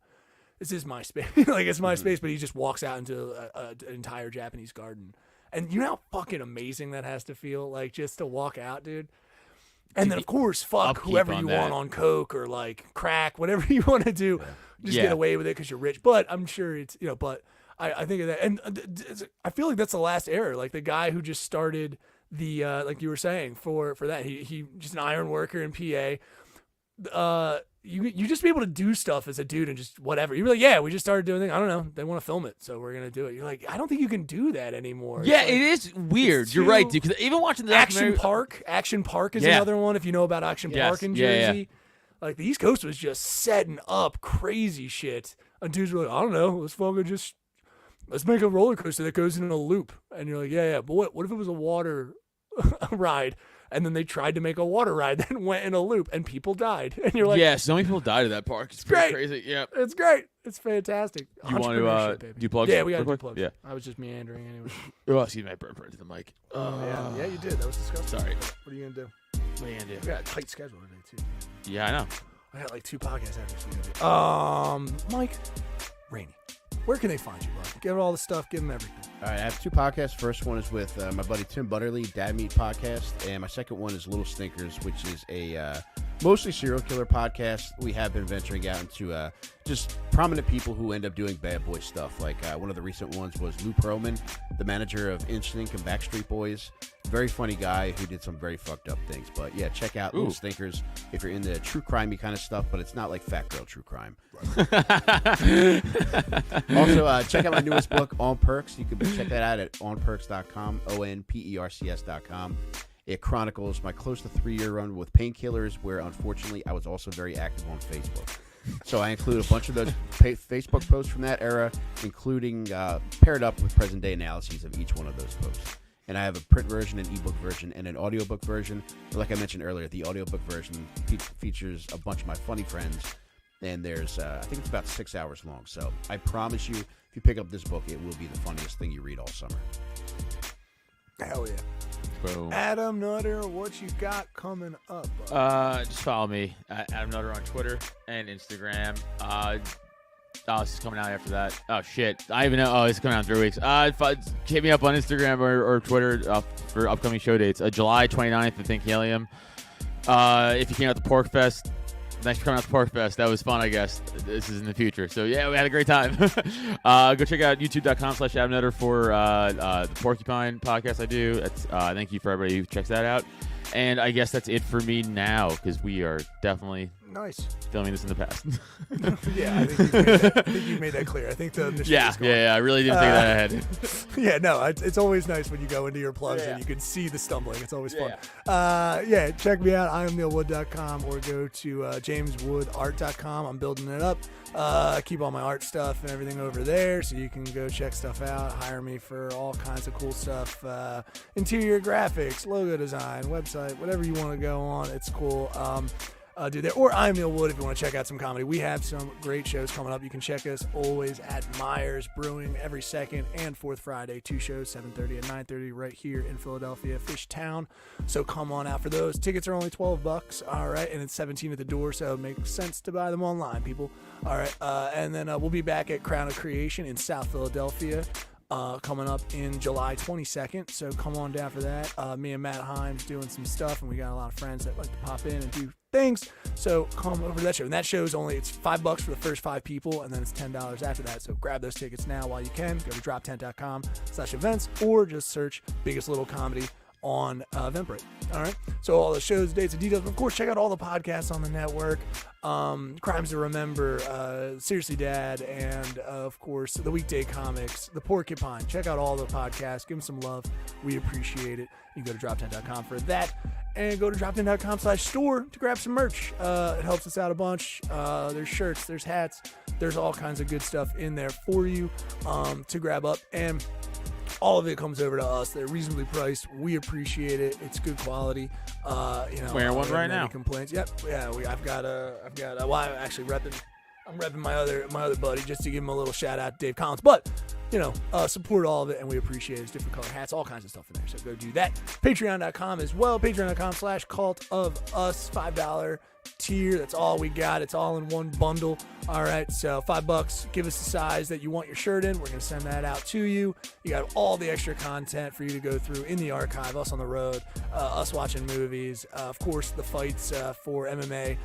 this is my space. Like it's my space, but he just walks out into an entire Japanese garden. And you know how fucking amazing that has to feel, like just to walk out, dude. And then of course, fuck upkeep whoever on you that. want on coke or like crack, whatever you want to do, just Yeah. get away with it because you're rich. But I'm sure it's But I think of that, and I feel like that's the last era. Like the guy who just started the like you were saying for that, he just an iron worker in PA. You just be able to do stuff as a dude and just whatever. You're like, yeah, we just started doing things. I don't know. They want to film it, so we're gonna do it. You're like, I don't think you can do that anymore. Yeah, It's like, it is weird. it's You're right, too- dude. Because even watching the Action documentary- Park is Yeah. another one. If you know about Action Yes. Park in Yeah, yeah. Jersey, like the East Coast was just setting up crazy shit. And dudes were like, I don't know, let's make a roller coaster that goes in a loop. And you're like, yeah. But what if it was a water ride? And then they tried to make a water ride that went in a loop, and people died. And you're like, yeah, so many people died at that park. It's pretty great. crazy. Yeah. it's great. It's fantastic. You want Entrepreneurship, to baby. do plugs? Yeah, we got to real do quick? plugs. Yeah. I was just meandering anyway. Oh, excuse me, I burped right into the mic. Yeah, you did. That was disgusting. Sorry. What are you going to do? What are you gonna We got a tight schedule today, too. Yeah, I know. I got like 2 podcasts after Mike, Rainey, where can they find you, bud? Give all the stuff, give them everything. All right, I have 2 podcasts. First one is with my buddy Tim Butterly, Dad Meat Podcast, and my second one is Little Stinkers, which is a mostly serial killer podcast. We have been venturing out into just prominent people who end up doing bad boy stuff. Like one of the recent ones was Lou Pearlman, the manager of Instinct and Backstreet Boys. Very funny guy who did some very fucked up things. But yeah, check out Little Stinkers if you're into true crimey kind of stuff, but it's not like fat girl true crime. Also, check out my newest book, On Percs. You can check that out at onpercs.com, onpercs.com. It chronicles my close to 3-year run with painkillers, where unfortunately I was also very active on Facebook. So I include a bunch of those Facebook posts from that era, including paired up with present day analyses of each one of those posts. And I have a print version, an ebook version, and an audiobook version. Like I mentioned earlier, the audiobook version features a bunch of my funny friends. And there's, I think it's about 6 hours long. So I promise you, if you pick up this book, it will be the funniest thing you read all summer. Hell yeah. Boom. Adam Nutter, what you got coming up? Bud? Just follow me at Adam Nutter on Twitter and Instagram. This is coming out after that. Oh shit, I even know. Oh, it's coming out in 3 weeks. Hit me up on Instagram or Twitter for upcoming show dates. July 29th, I think Helium. If you came out to Pork Fest, thanks for coming out to Pork Fest. That was fun, I guess. This is in the future. So, yeah, we had a great time. Go check out youtube.com/Adam Nutter for the Porcupine podcast I do. Thank you for everybody who checks that out. And I guess that's it for me now because we are definitely Nice. filming this in the past. Yeah, I think you made that clear. I think the mission is going. I really didn't think that ahead. Yeah, no, it's always nice when you go into your plugs and you can see the stumbling. It's always fun. Check me out, IamNeilWood.com, or go to JamesWoodArt.com. I'm building it up. I keep all my art stuff and everything over there, so you can go check stuff out. Hire me for all kinds of cool stuff. Interior graphics, logo design, website, whatever you want to go on. It's cool. Do that. Or I'm Neil Wood if you want to check out some comedy. We have some great shows coming up. You can check us always at Myers Brewing every second and fourth Friday. 2 shows, 7:30 and 9:30 right here in Philadelphia, Fishtown. So come on out for those. Tickets are only $12. All right. And it's $17 at the door, so it makes sense to buy them online, people. All right. And then we'll be back at Crown of Creation in South Philadelphia. Coming up in July 22nd, so come on down for that. Me and Matt Himes doing some stuff, and we got a lot of friends that like to pop in and do things, so come over to that show. And that show is it's $5 for the first 5 people, and then it's $10 after that, so grab those tickets now while you can. Go to droptent.com/events, or just search Biggest Little Comedy on Eventbrite. All right, so all the shows, dates, and details. Of course, check out all the podcasts on the network. Crimes to Remember, Seriously Dad, and of course the Weekday Comics, the Porcupine. Check out all the podcasts. Give them some love. We appreciate it. You can go to droptent.com for that, and go to droptent.com/store to grab some merch. It helps us out a bunch. There's shirts, there's hats, there's all kinds of good stuff in there for you to grab up, and all of it comes over to us. They're reasonably priced. We appreciate it. It's good quality. Wearing one right now. Complaints? Yep. Yeah. I've got. Well, I'm actually repping. I'm repping my other buddy just to give him a little shout out, Dave Collins. But support all of it, and we appreciate it. It's different color hats, all kinds of stuff in there. So go do that. Patreon.com as well. Patreon.com/Cult of Us. $5 tier. That's all we got. It's all in one bundle. All right, so $5. Give us the size that you want your shirt in. We're going to send that out to you. You got all the extra content for you to go through in the archive, us on the road, us watching movies, of course, the fights for MMA.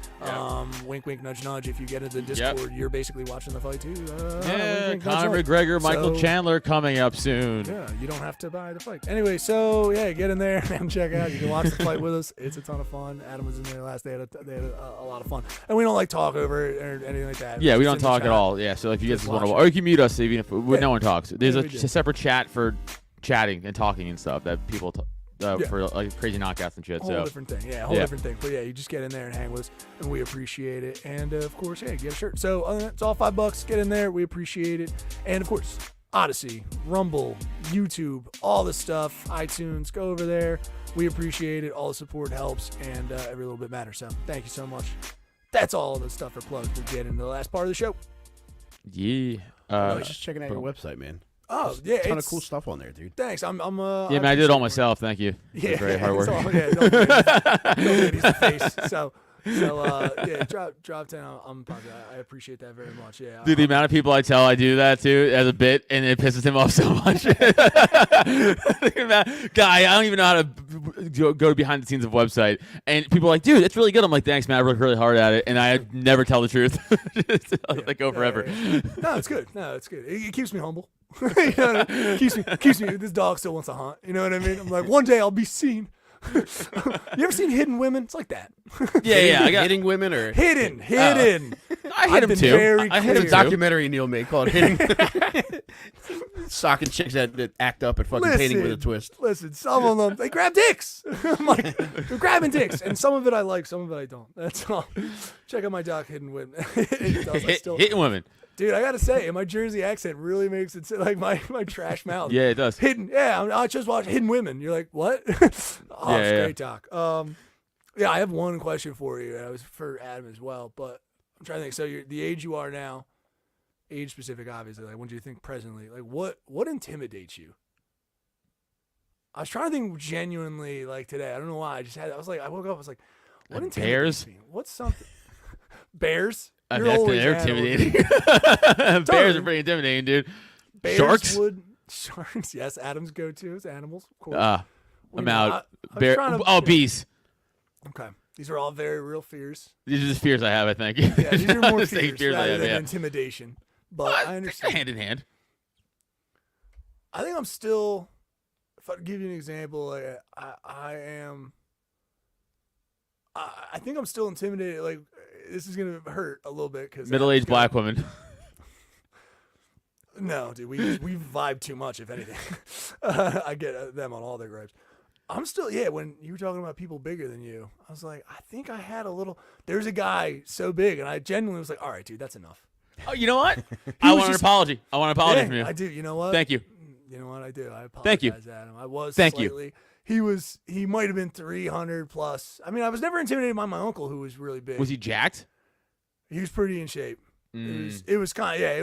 Wink, wink, nudge, nudge. If you get into the Discord, you're basically watching the fight too. Wink, Conor McGregor, Michael Chandler coming up soon. Yeah, you don't have to buy the fight. Anyway, so get in there and check out. You can watch the fight with us. It's a ton of fun. Adam was in there last day. They had a lot of fun. And we don't like talk over it or anything like that. Yeah, we don't talk at all. Yeah, so if you guys just want to, or you can mute us even if no one talks. There's a separate chat for chatting and talking and stuff that people for like crazy knockouts and shit. Whole different thing. Yeah, different thing. But you just get in there and hang with us, and we appreciate it. And of course, get a shirt. So it's all $5. Get in there. We appreciate it. And of course, Odyssey, Rumble, YouTube, all the stuff, iTunes. Go over there. We appreciate it. All the support helps, and every little bit matters. So thank you so much. That's all the stuff for plugs we get in the last part of the show. Yeah. Just checking out your website, man. Oh, There's yeah. a ton of cool stuff on there, dude. Thanks. I did it all myself. Thank you. Yeah. Very hard work. Don't get his face. So drop 10. I'm positive. I appreciate that very much. Yeah. Dude, the amount of people I tell I do that to as a bit, and it pisses him off so much. Guy, I don't even know how to go behind the scenes of a website, and people are like, dude, it's really good. I'm like, thanks, man. I worked really hard at it, and I never tell the truth. Go forever. Yeah. No, it's good. It keeps me humble. Keeps me. This dog still wants to hunt. You know what I mean? I'm like, one day I'll be seen. You ever seen Hidden Women? It's like that. I got Hitting women or hidden. I hit him too. I hit a documentary Neil made called Hitting. Socking chicks that act up at fucking Painting with a Twist. Listen, some of them they grab dicks. I'm like, they're grabbing dicks, and some of it I like, some of it I don't. That's all. Check out my doc, Hidden Women. Hitting women. Dude, I gotta say, my Jersey accent really makes it like my trash mouth. Yeah, it does. Hidden, I just watched Hidden Women. You're like, what? It's great talk. I have one question for you, and it was for Adam as well. But I'm trying to think. So you're the age you are now, age specific, obviously. Like, when do you think presently? Like, what intimidates you? I was trying to think genuinely like today. I don't know why. I woke up. I was like, what Bears? intimidates me? What's something? Bears? I You're mean, always they're animals. intimidating. Bears are pretty intimidating, dude. Bears Sharks? Sharks. Yes, Adam's go-to is animals. Of course. I'm know, out. I was trying to- Bees. Okay. These are all very real fears. These are the fears I have, I think. Yeah, these are more The same fears rather than yeah. intimidation. But I understand. Hand in hand. I think I'm still. If I give you an example, like, I think I'm still intimidated. Like, this is gonna hurt a little bit because Middle-aged black women. No, dude, we vibe too much. If anything, I get them on all their gripes. I'm still, when you were talking about people bigger than you, I was like, I think I had a little. There's a guy so big, and I genuinely was like, all right, dude, that's enough. Oh, you know what? I want an apology. I want an apology from you. I do. You know what? Thank you. You know what? I do. I apologize, Thank you. Adam. I was Thank you. slightly. He might have been 300 plus. I mean, I was never intimidated by my uncle, who was really big. Was he jacked? He was pretty in shape. It was kind of, it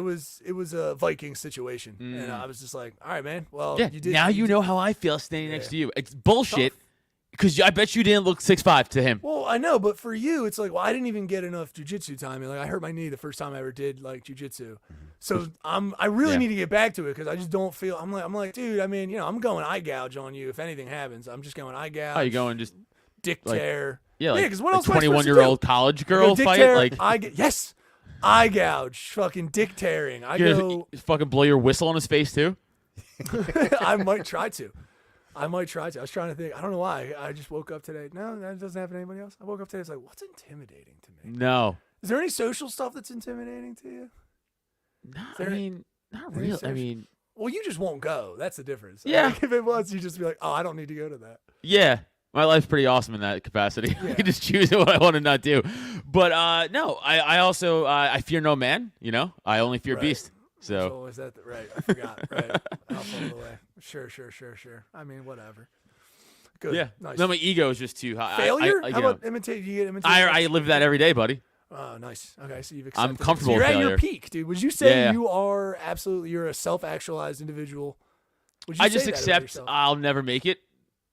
was a Viking situation, and I was just like, all right, man. Well, Yeah. you did. Now you know how I feel standing next to you. It's bullshit because I bet you didn't look 6'5" to him. Well, I know, but for you, it's like, well, I didn't even get enough jujitsu time. Like, I hurt my knee the first time I ever did like jujitsu, so I really need to get back to it because I just don't feel. I'm like, dude. I mean, I'm going eye gouge on you if anything happens. I'm just going eye gouge. Oh, you going just dick tear? Yeah, like, because what else? 21-year-old college girl dick fight? tear, Like, yes, eye gouge, fucking dick tearing. I go. Fucking blow your whistle on his face too. I might try to. I was trying to think. I don't know why. I just woke up today. No, that doesn't happen to anybody else. I woke up today. It's like, what's intimidating to me? No. Is there any social stuff that's intimidating to you? No, I mean, not really. I mean, well, you just won't go. That's the difference. Yeah. Like, if it was, you just be like, oh, I don't need to go to that. yeah. My life's pretty awesome in that capacity. I can just choose what I want to not do. But no, I also I fear no man. I only fear beast. So is that right? I forgot. Right. Alpha all the way. Sure. I mean, whatever. Good. yeah. Nice. No, my ego is just too high. Failure? I, How about imitate? You get imitated? I live that every day, buddy. Oh, nice. Okay, so you've accepted. I'm comfortable So you're with at your failure. peak, dude. Would you say Yeah. you are absolutely? You're a self-actualized individual. Would you I say just that about accept yourself? I'll never make it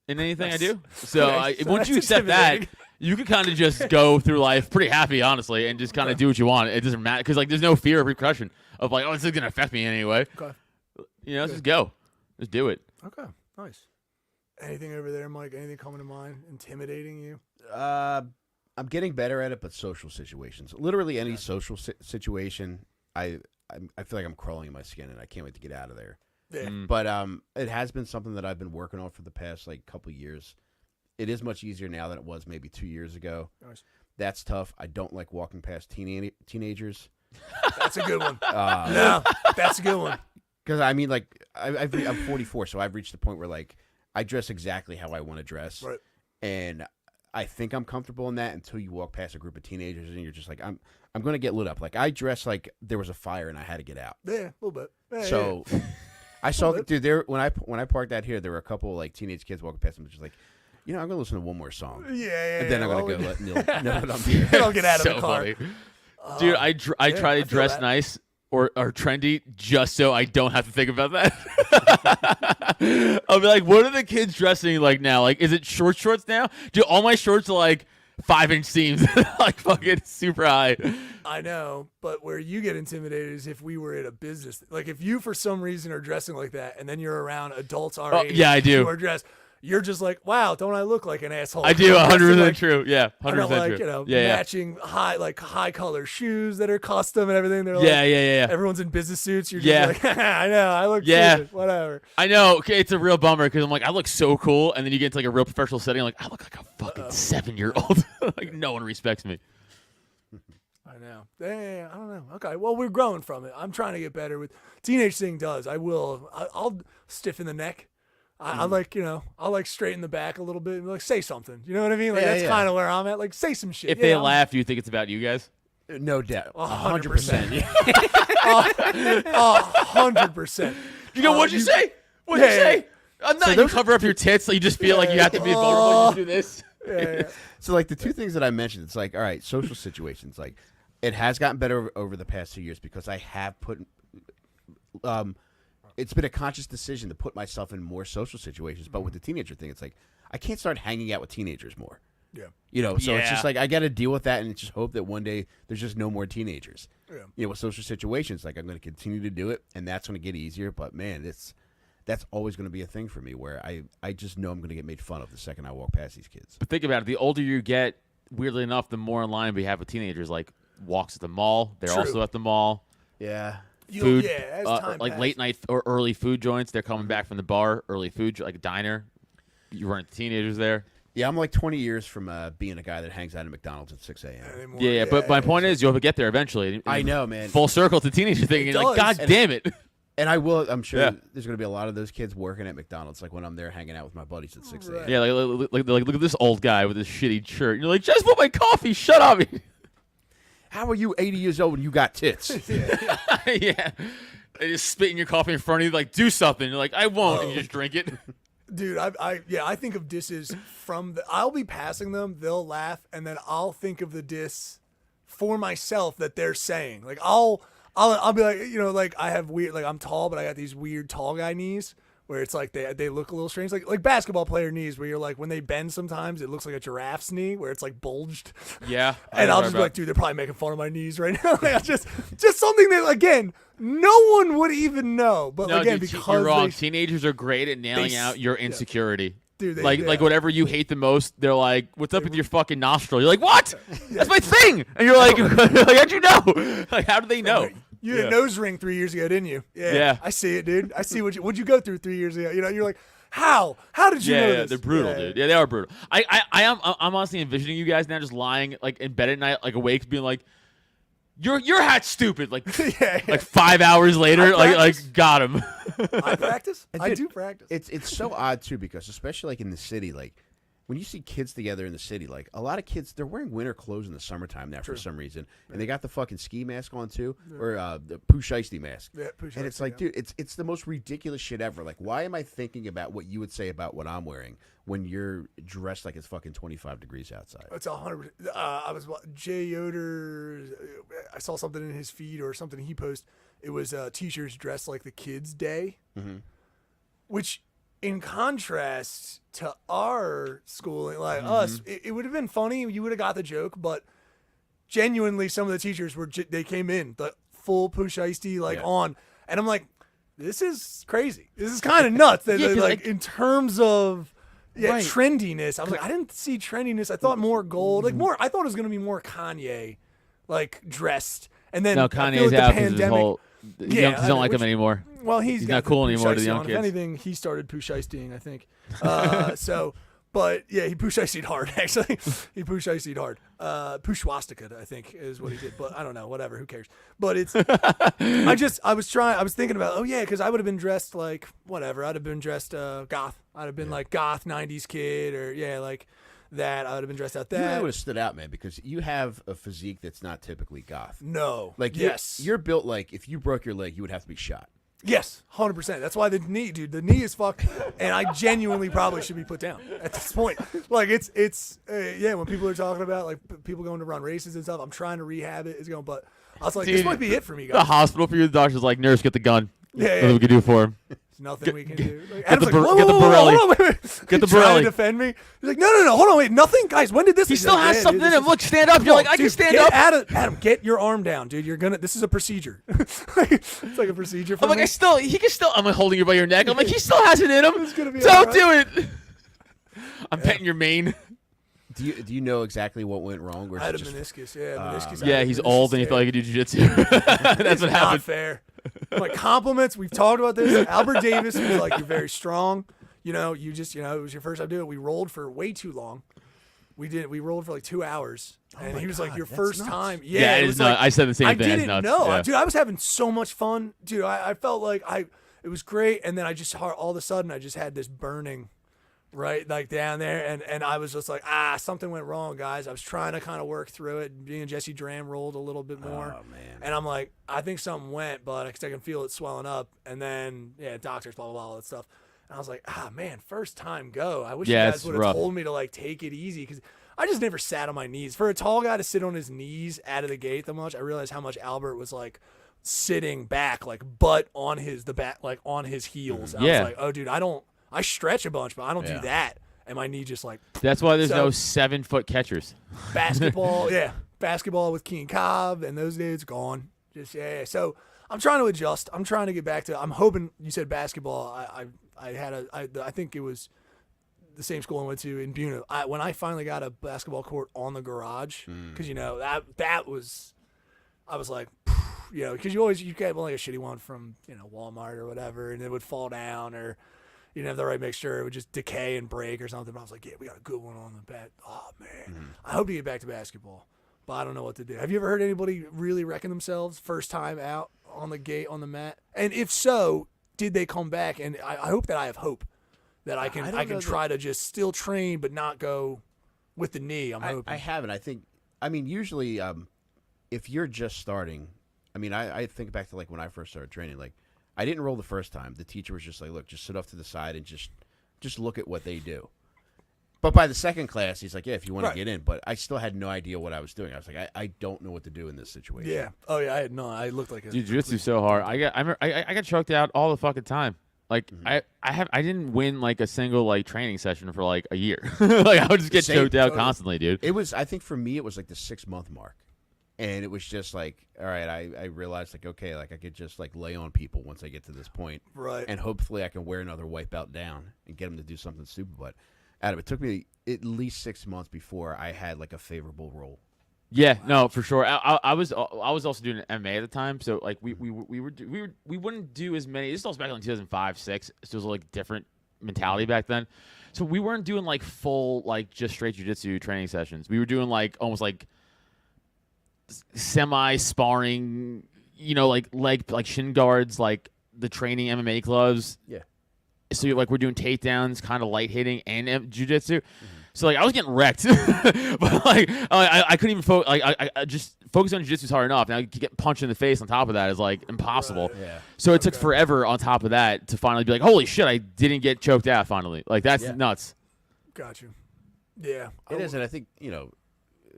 in anything I Nice. do. So, Okay, so once you that's accept that, intimidating. you can kind of just go through life pretty happy, honestly, and just kind of do what you want. It doesn't matter because there's no fear of repercussion of like, oh, this is gonna affect me anyway. Okay. Just go, just do it. Okay. Nice. Anything over there, Mike? Anything coming to mind? Intimidating you? I'm getting better at it, but social situations, literally any social situation, I feel like I'm crawling in my skin, and I can't wait to get out of there. Yeah. But it has been something that I've been working on for the past couple years. It is much easier now than it was maybe 2 years ago. Nice. That's tough. I don't like walking past teenagers. That's a good one. No, that's a good one. Because I mean, I'm 44, so I've reached the point where I dress exactly how I want to dress, Right. and I think I'm comfortable in that until you walk past a group of teenagers and you're just like, I'm going to get lit up. Like, I dress like there was a fire and I had to get out. Yeah, a little bit. Yeah, So yeah. I saw, dude, there when I parked out here, there were a couple teenage kids walking past them, just like, I'm going to listen to one more song. Yeah. And then I'm going to go let Neil know that I'm here. I'll get out of So the car. funny. Dude, I try to I feel dress that. nice or trendy just so I don't have to think about that. I'll be like, what are the kids dressing like now? Like, is it shorts now? Dude, all my shorts are like 5-inch seams, like fucking super high. I know, but where you get intimidated is if we were at a business. Like, if you for some reason are dressing like that, and then you're around adults our age, yeah, I do. who are dressed. You're just like, wow, don't I look like an asshole? I do, 100% Like, true. Yeah, I got 100% true. Yeah. matching high color shoes that are custom and everything. They're Yeah, like, yeah. everyone's in business suits. You're just Yeah. like, I know, I look Yeah. stupid, whatever. I know. Okay, it's a real bummer because I'm like, I look so cool, and then you get into like a real professional setting, like I look like a fucking 7-year-old. Like no one respects me. I know. Yeah, I don't know. Okay, well, we're growing from it. I'm trying to get better with teenage thing. I'll stiffen the neck. I like, I'll like straighten the back a little bit and like say something. You know what I mean? Like Yeah, that's yeah. kind of where I'm at. Like say some shit. If you they know? laugh, do you think it's about you guys? No doubt. 100%. 100%. 100%. You go, what'd you say? What'd you Yeah, say? I'm not. You cover up your tits, so you just feel like you have to be vulnerable. You do this. Yeah. So the two things that I mentioned, it's like, all right, social situations, it has gotten better over the past 2 years because I have put it's been a conscious decision to put myself in more social situations. But with the teenager thing, it's like I can't start hanging out with teenagers more. Yeah. So it's Yeah. just like I got to deal with that and just hope that one day there's just no more teenagers. Yeah. With social situations, like I'm going to continue to do it, and that's going to get easier. But man, that's always going to be a thing for me where I just know I'm going to get made fun of the second I walk past these kids. But think about it. The older you get, weirdly enough, the more in line we have with teenagers. Like walks at the mall. They're True. also at the mall. Yeah. Food, as time like passes. late night or early food joints. They're coming back from the bar. Early food, like a diner. You run into teenagers there. Yeah, I'm like 20 years from being a guy that hangs out at McDonald's at 6 a.m. Anymore. Yeah. But my point is, you'll get there eventually. I know, man. Full circle to teenager thing. And you're like, does. God damn it. And I'm sure Yeah. there's going to be a lot of those kids working at McDonald's, like when I'm there hanging out with my buddies at 6 a.m. Right. Yeah, like look at this old guy with this shitty shirt. And you're like, just put my coffee. Shut up. How are you 80 years old and you got tits? Yeah. They just spit in your coffee in front of you, like, do something. You're like, I won't. And you just drink it. Dude, I think of disses from I'll be passing them, they'll laugh, and then I'll think of the diss for myself that they're saying. Like I'll be like, like I have weird, like I'm tall, but I got these weird tall guy knees where it's like they look a little strange, like basketball player knees where you're like when they bend sometimes it looks like a giraffe's knee where it's like bulged. Yeah. And I'll just be like, dude, they're probably making fun of my knees right now. Like, just something that again no one would even know, but No, again dude, because you're wrong. they, Teenagers are great at nailing they- out your insecurity. Dude, they- like yeah. whatever you hate the most, they're like, "What's up with your fucking nostril?" You're like, "What? That's my thing." And you're like, like, "How'd you know? Like, how did they know?" You had a nose ring 3 years ago, didn't you? Yeah. I see it, dude. I see what'd you go through 3 years ago? You're like, how? How did you know Yeah, this? they're brutal, dude. Yeah, they are brutal. I'm honestly envisioning you guys now just lying like in bed at night, like awake, being like, "Your hat's stupid." Like, Yeah. like 5 hours later, I like practice. got him. I practice. I Dude, do practice. It's so odd too because especially like in the city, like when you see kids together in the city, like a lot of kids they're wearing winter clothes in the summertime now for some reason, and they got the fucking ski mask on too, or the poo shiesty mask. Yeah, poo and it's shiesty, like, dude, it's the most ridiculous shit ever. Like, why am I thinking about what you would say about what I'm wearing when you're dressed like it's fucking 25 degrees outside? It's 100%. I was Jay Yoder. I saw something in his feed or something he posted. It was teachers dressed like the kids' day, which, in contrast to our schooling, like us, it would have been funny. You would have got the joke, but genuinely, some of the teachers they came in the full push iced tea on, and I'm like, this is crazy. This is kind of nuts. That, Yeah, 'cause, like like- in terms of. Yeah, Right. trendiness. I was like, I didn't see trendiness. I thought more gold, like more. I thought it was gonna be more Kanye, like dressed. And then No, I feel Kanye's like the out because his pandemic. whole. The young kids don't like him anymore. Well, he's He's got not the cool poo anymore to the shiesty young on. kids. If anything, he started poo shiestying, I think. But yeah, he poo shiestied hard. Actually, he poo shiestied hard. Poo swastika, I think, is what he did. But I don't know. Whatever. Who cares? But it's. I was thinking about. Oh yeah, because I would have been dressed like whatever. I'd have been dressed goth. I'd have been like goth '90s kid, or like that. I would have been dressed out You really that. would have stood out, man, because you have a physique that's not typically goth. No. Like, yes. you're built like if you broke your leg, you would have to be shot. Yes, 100%. That's why the knee, dude. The knee is fucked, and I genuinely probably should be put down at this point. Like it's when people are talking about like people going to run races and stuff, I'm trying to rehab it. It's going, but I was like, this Dude, might be it for me, The guys. hospital for you, the doctor's like, "Nurse, get the gun." Yeah, Nothing we can do for him. There's nothing we can do. Like, Adam's the like, Bar- whoa, get the whoa, whoa, Borelli. hold on, wait. Get the He's trying Borelli. to defend me. He's like, no, hold on, wait, nothing, guys. When did this? He He's still like, has yeah, something dude, in this him. is- Look, stand up. You're like, I can Dude, stand get up. Adam, get your arm down, dude. This is a procedure. It's like a procedure for I'm like, me. he can still. I'm like holding you by your neck. I'm like, he still has it in him. It's gonna be Don't all do it. I'm petting your mane. Do you know exactly what went wrong? Or is I had it a just- meniscus. Yeah, meniscus. Yeah, he's old and he thought he could do jiu-jitsu. That's It's what not happened. fair. Like compliments, we've talked about this. Albert Davis was like, "You're very strong." You just, it was your first time doing it. We rolled for way too long. We rolled for like 2 hours, and he was like, "Your first time." Yeah, it was is nuts. like- I said the same I thing. It's didn't nuts. know, Yeah. dude. I was having so much fun, dude. I felt like it was great, and then all of a sudden I just had this burning. Right, like down there, and I was just like, something went wrong, guys. I was trying to kind of work through it. Me and Jesse Dram rolled a little bit more. Oh, man. And I'm like, I think something went, but I can feel it swelling up. And then, doctors, blah, blah, blah, all that stuff. And I was like, man, first time go. I wish Yeah, you guys it's would have rough. told me to like take it easy, because I just never sat on my knees. For a tall guy to sit on his knees out of the gate that much, I realized how much Albert was like sitting back, like butt on the back, like on his heels. I Yeah. was like, oh, dude, I stretch a bunch, but I don't do that. And my knee just like. That's why there's So- no 7-foot catchers. Basketball, basketball with Keen Cobb and those dudes gone. Just So I'm trying to adjust. I'm trying to get back to. I'm hoping you said basketball. I think it was the same school I went to in Buena. When I finally got a basketball court on the garage, because that was, I was like, because you get like a shitty one from Walmart or whatever, and it would fall down or. You didn't have the right mixture. It would just decay and break or something. But I was like, yeah, we got a good one on the bat. Oh, man. I hope to get back to basketball, but I don't know what to do. Have you ever heard anybody really wrecking themselves first time out on the mat? And if so, did they come back? And I hope that I have hope that I can try to just still train but not go with the knee. I'm hoping. I haven't. Usually if you're just starting, I think back to like when I first started training, like, I didn't roll the first time. The teacher was just like, look, just sit off to the side and just look at what they do. But by the second class, he's like, yeah, if you want to get in. But I still had no idea what I was doing. I was like, I don't know what to do in this situation. Yeah. Oh, yeah, I had no. I looked like a. Dude, jiu-jitsu's so hard. I got choked out all the fucking time. Like I didn't win like a single like training session for like a year. Like I would just get choked out constantly, dude. It was. I think for me, it was like the 6-month mark. And it was just like, all right, I realized, like, okay, like, I could just, like, lay on people once I get to this point. Right. And hopefully I can wear another white belt down and get them to do something stupid. But out of it took me at least 6 months before I had, like, a favorable role. Yeah, no, for sure. I was also doing MMA at the time, so like we wouldn't do as many. This was back in like 2005, 6. So it was like different mentality back then. So we weren't doing like full like just straight jiu-jitsu training sessions. We were doing like almost like semi-sparring, like shin guards, like the training MMA gloves. Yeah. So we're doing takedowns, kind of light hitting, and jiu-jitsu. So like I was getting wrecked, but like I couldn't even focus. Like I just focus on jiu-jitsu is hard enough. Now get punched in the face on top of that is like impossible. Right. Yeah. So it took forever on top of that to finally be like, holy shit, I didn't get choked out finally. Like that's nuts. Got you. Yeah. It is, and I think,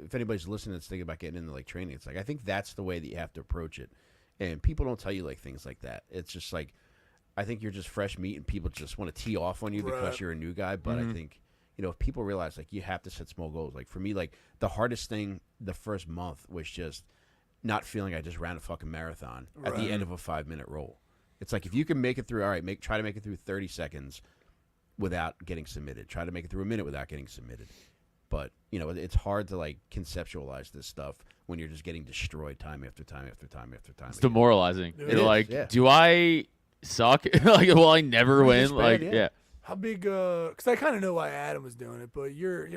if anybody's listening that's thinking about getting into like training, it's like I think that's the way that you have to approach it. And people don't tell you like things like that. It's just like I think you're just fresh meat and people just want to tee off on you because you're a new guy. But I think, if people realize like you have to set small goals. Like for me, like the hardest thing the first month was just not feeling I just ran a fucking marathon at the end of a 5-minute roll. It's like if you can make it through, all right, try to make it through 30 seconds without getting submitted. Try to make it through a minute without getting submitted. But, it's hard to, like, conceptualize this stuff when you're just getting destroyed time after time after time after time. It's demoralizing. It You're is, like, do I suck? Like, will I never win? bad, Like, yeah. How big? Because I kind of know why Adam was doing it, but you're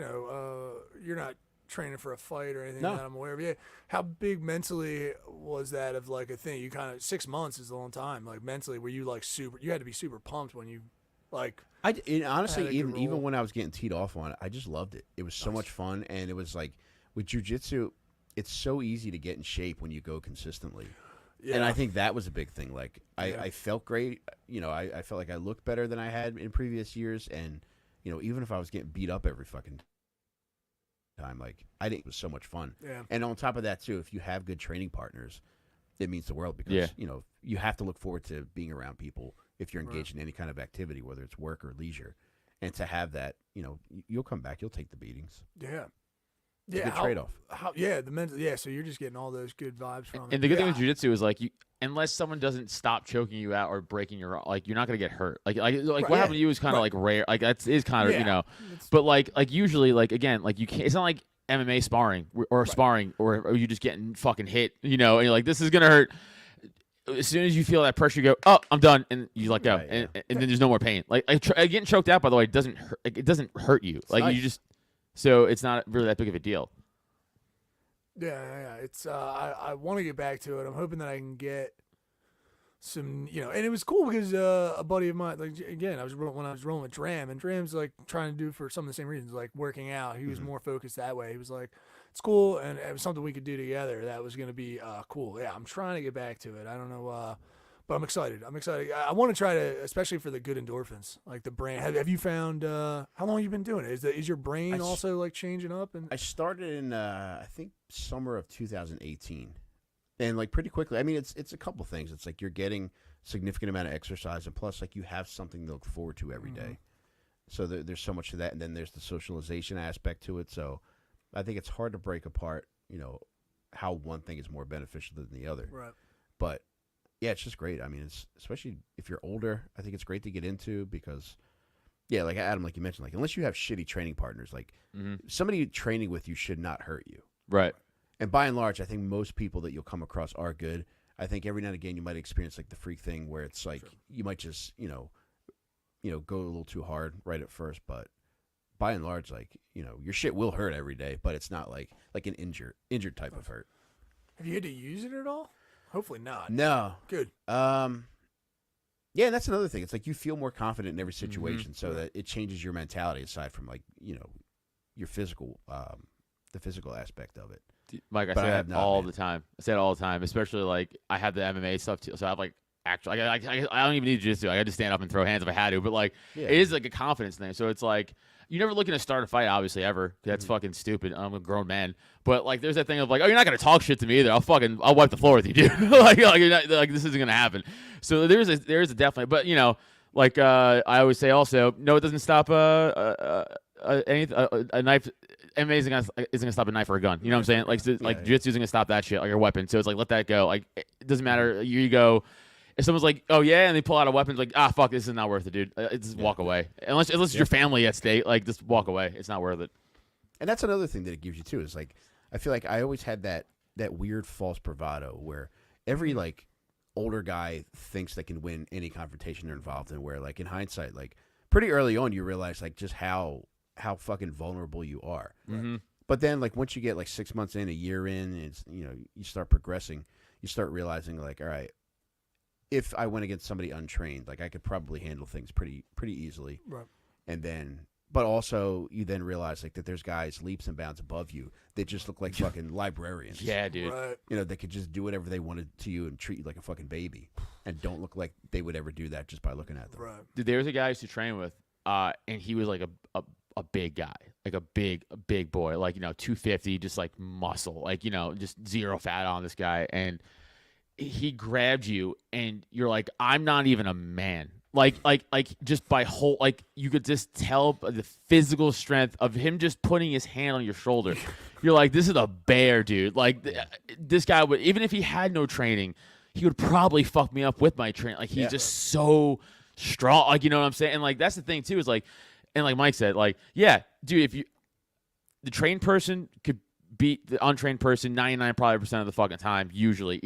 not training for a fight or anything that I'm aware of. Yeah. How big mentally was that of like a thing? You kind of 6 months is a long time. Like mentally, were you like super? You had to be super pumped when you like. Honestly, had a good even roll. when I was getting teed off on it, I just loved it. It was so much fun, and it was like with jiu-jitsu, it's so easy to get in shape when you go consistently. Yeah. And I think that was a big thing. Like I felt great. I felt like I looked better than I had in previous years, and even if I was getting beat up every fucking time, like I think it was so much fun. Yeah. And on top of that too, if you have good training partners, it means the world because you have to look forward to being around people if you're engaged in any kind of activity, whether it's work or leisure. And to have that, you'll come back, you'll take the beatings. Yeah. It's a good trade-off. The mental. Yeah. So you're just getting all those good vibes from it. and the good thing with jiu-jitsu is like unless someone doesn't stop choking you out or breaking your like you're not gonna get hurt. Like what happened to you is kind of like rare. Like that is kind of but like usually like again like you can't. It's not like MMA sparring or sparring or you just getting fucking hit. And you're like this is gonna hurt. As soon as you feel that pressure, you go, oh, I'm done, and you let go, and then there's no more pain. Like getting choked out, by the way, doesn't hurt. Like, it doesn't hurt you. Like nice. you just, so it's not really that big of a deal. Yeah. It's I want to get back to it. I'm hoping that I can get some, and it was cool because a buddy of mine, like again, when I was rolling with Dram, and Dram's like trying to do for some of the same reasons, like working out. He was more focused that way. He was like, it's cool, and it was something we could do together. That was going to be cool. Yeah, I'm trying to get back to it. I don't know, but I'm excited. I want to try to, especially for the good endorphins, like the brain. Have you found how long you been doing it? Is your brain also like changing up? And I started in I think summer of 2018, And like pretty quickly, I mean, it's a couple things. It's like you're getting significant amount of exercise, and plus like you have something to look forward to every day. So there's so much to that, and then there's the socialization aspect to it. So I think it's hard to break apart, how one thing is more beneficial than the other. Right. But yeah, it's just great. I mean, it's especially if you're older, I think it's great to get into because, yeah, like Adam, like you mentioned, like unless you have shitty training partners, like somebody training with you should not hurt you. Right. And by and large, I think most people that you'll come across are good. I think every now and again you might experience like the freak thing where it's like you might just go a little too hard right at first, but by and large, like your shit will hurt every day, but it's not like an injured type of hurt. Have you had to use it at all? Hopefully not. No. Good. Yeah, and that's another thing. It's like you feel more confident in every situation, so that it changes your mentality aside from like your physical, the physical aspect of it. Mike, I say that all the time. I say it all the time, especially like I have the MMA stuff too. So I have like actually, I don't even need jiu-jitsu. I got to stand up and throw hands if I had to. But like, it is like a confidence thing. So it's like you're never looking to start a fight, obviously, ever. That's fucking stupid. I'm a grown man. But like, there's that thing of like, oh, you're not gonna talk shit to me either. I'll wipe the floor with you, dude. like you're not, like this isn't gonna happen. So there is a definitely. But like I always say also, no, it doesn't stop a knife. MMA isn't gonna stop a knife or a gun. You know what I'm saying? Like jiu-jitsu isn't gonna stop that shit, like your weapon. So it's like let that go. Like it doesn't matter. You go. If someone's like, oh yeah, and they pull out a weapon, like fuck, this is not worth it, dude. Just walk away. Unless it's your family at stake, like just walk away. It's not worth it. And that's another thing that it gives you too. Is like I feel like I always had that weird false bravado where every like older guy thinks they can win any confrontation they're involved in. Where like in hindsight, like pretty early on, you realize like just how fucking vulnerable you are. Mm-hmm. But then like once you get like 6 months in, a year in, it's you start progressing. You start realizing like, all right, if I went against somebody untrained, like I could probably handle things pretty easily. Right. And then, but also you then realize like that there's guys leaps and bounds above you that just look like fucking librarians. Yeah, dude. Right. They could just do whatever they wanted to you and treat you like a fucking baby, and don't look like they would ever do that just by looking at them. Right. Dude, there was a guy I used to train with, and he was like a big guy, like a big boy, like 250, just like muscle, like just zero fat on this guy, and he grabbed you, and you're like, I'm not even a man. Like just by whole, like you could just tell by the physical strength of him just putting his hand on your shoulder. You're like, this is a bear, dude. Like this guy would, even if he had no training, he would probably fuck me up with my training. Like he's just so strong. Like, you know what I'm saying? And like, that's the thing too, is like, and like Mike said, like, yeah, dude, the trained person could beat the untrained person 99% probably of the fucking time, usually,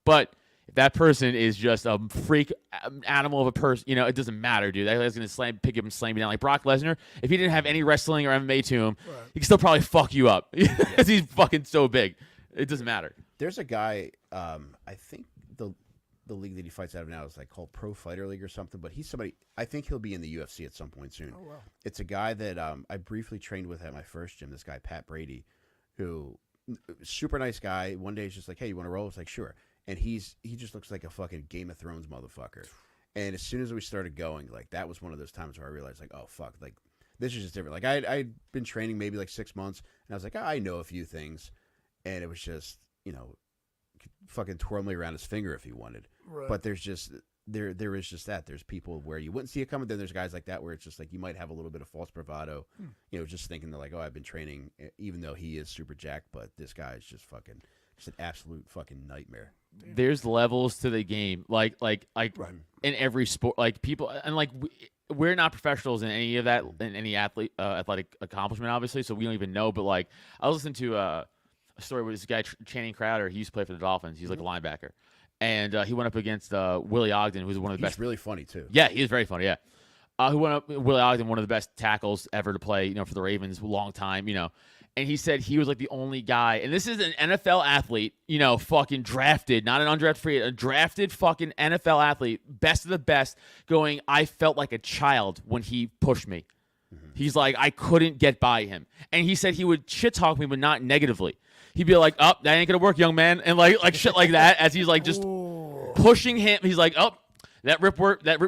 but if that person is just a freak animal of a person, it doesn't matter, dude. That guy's gonna pick him and slam you down. Like Brock Lesnar, if he didn't have any wrestling or MMA to him, he can still probably fuck you up because he's fucking so big. It doesn't matter. There's a guy, I think the league that he fights out of now is like called Pro Fighter League or something, but he's somebody, I think he'll be in the UFC at some point soon. Oh, wow. It's a guy that I briefly trained with at my first gym, this guy, Pat Brady, who, super nice guy. One day he's just like, hey, you want to roll? It's like, sure. And he just looks like a fucking Game of Thrones motherfucker. And as soon as we started going, like that was one of those times where I realized like, oh fuck, like this is just different. Like I'd been training maybe like 6 months, and I was like, I know a few things, and it was just fucking twirl me around his finger if he wanted. Right. But there's just there is just that. There's people where you wouldn't see it coming. Then there's guys like that where it's just like you might have a little bit of false bravado, just thinking that like, oh, I've been training, even though he is super jacked, but this guy is just fucking. It's an absolute fucking nightmare. There's levels to the game, like Right. in every sport. Like people, and like we're not professionals in any of that, in any athletic accomplishment, obviously. So we don't even know. But like, I was listening to a story with this guy Channing Crowder. He used to play for the Dolphins. He's like a linebacker, and he went up against Willie Ogden, who's one of the best. He's really funny too. Yeah, he is very funny. Yeah, who went up Willie Ogden, one of the best tackles ever to play, for the Ravens, a long time, And he said he was like the only guy, and this is an NFL athlete, fucking drafted, not an undrafted free, a drafted fucking NFL athlete, best of the best, going, I felt like a child when he pushed me. Mm-hmm. He's like, I couldn't get by him. And he said he would shit talk me, but not negatively. He'd be like, oh, that ain't gonna work, young man. And like shit like that, as he's like just pushing him. He's like, oh, that rip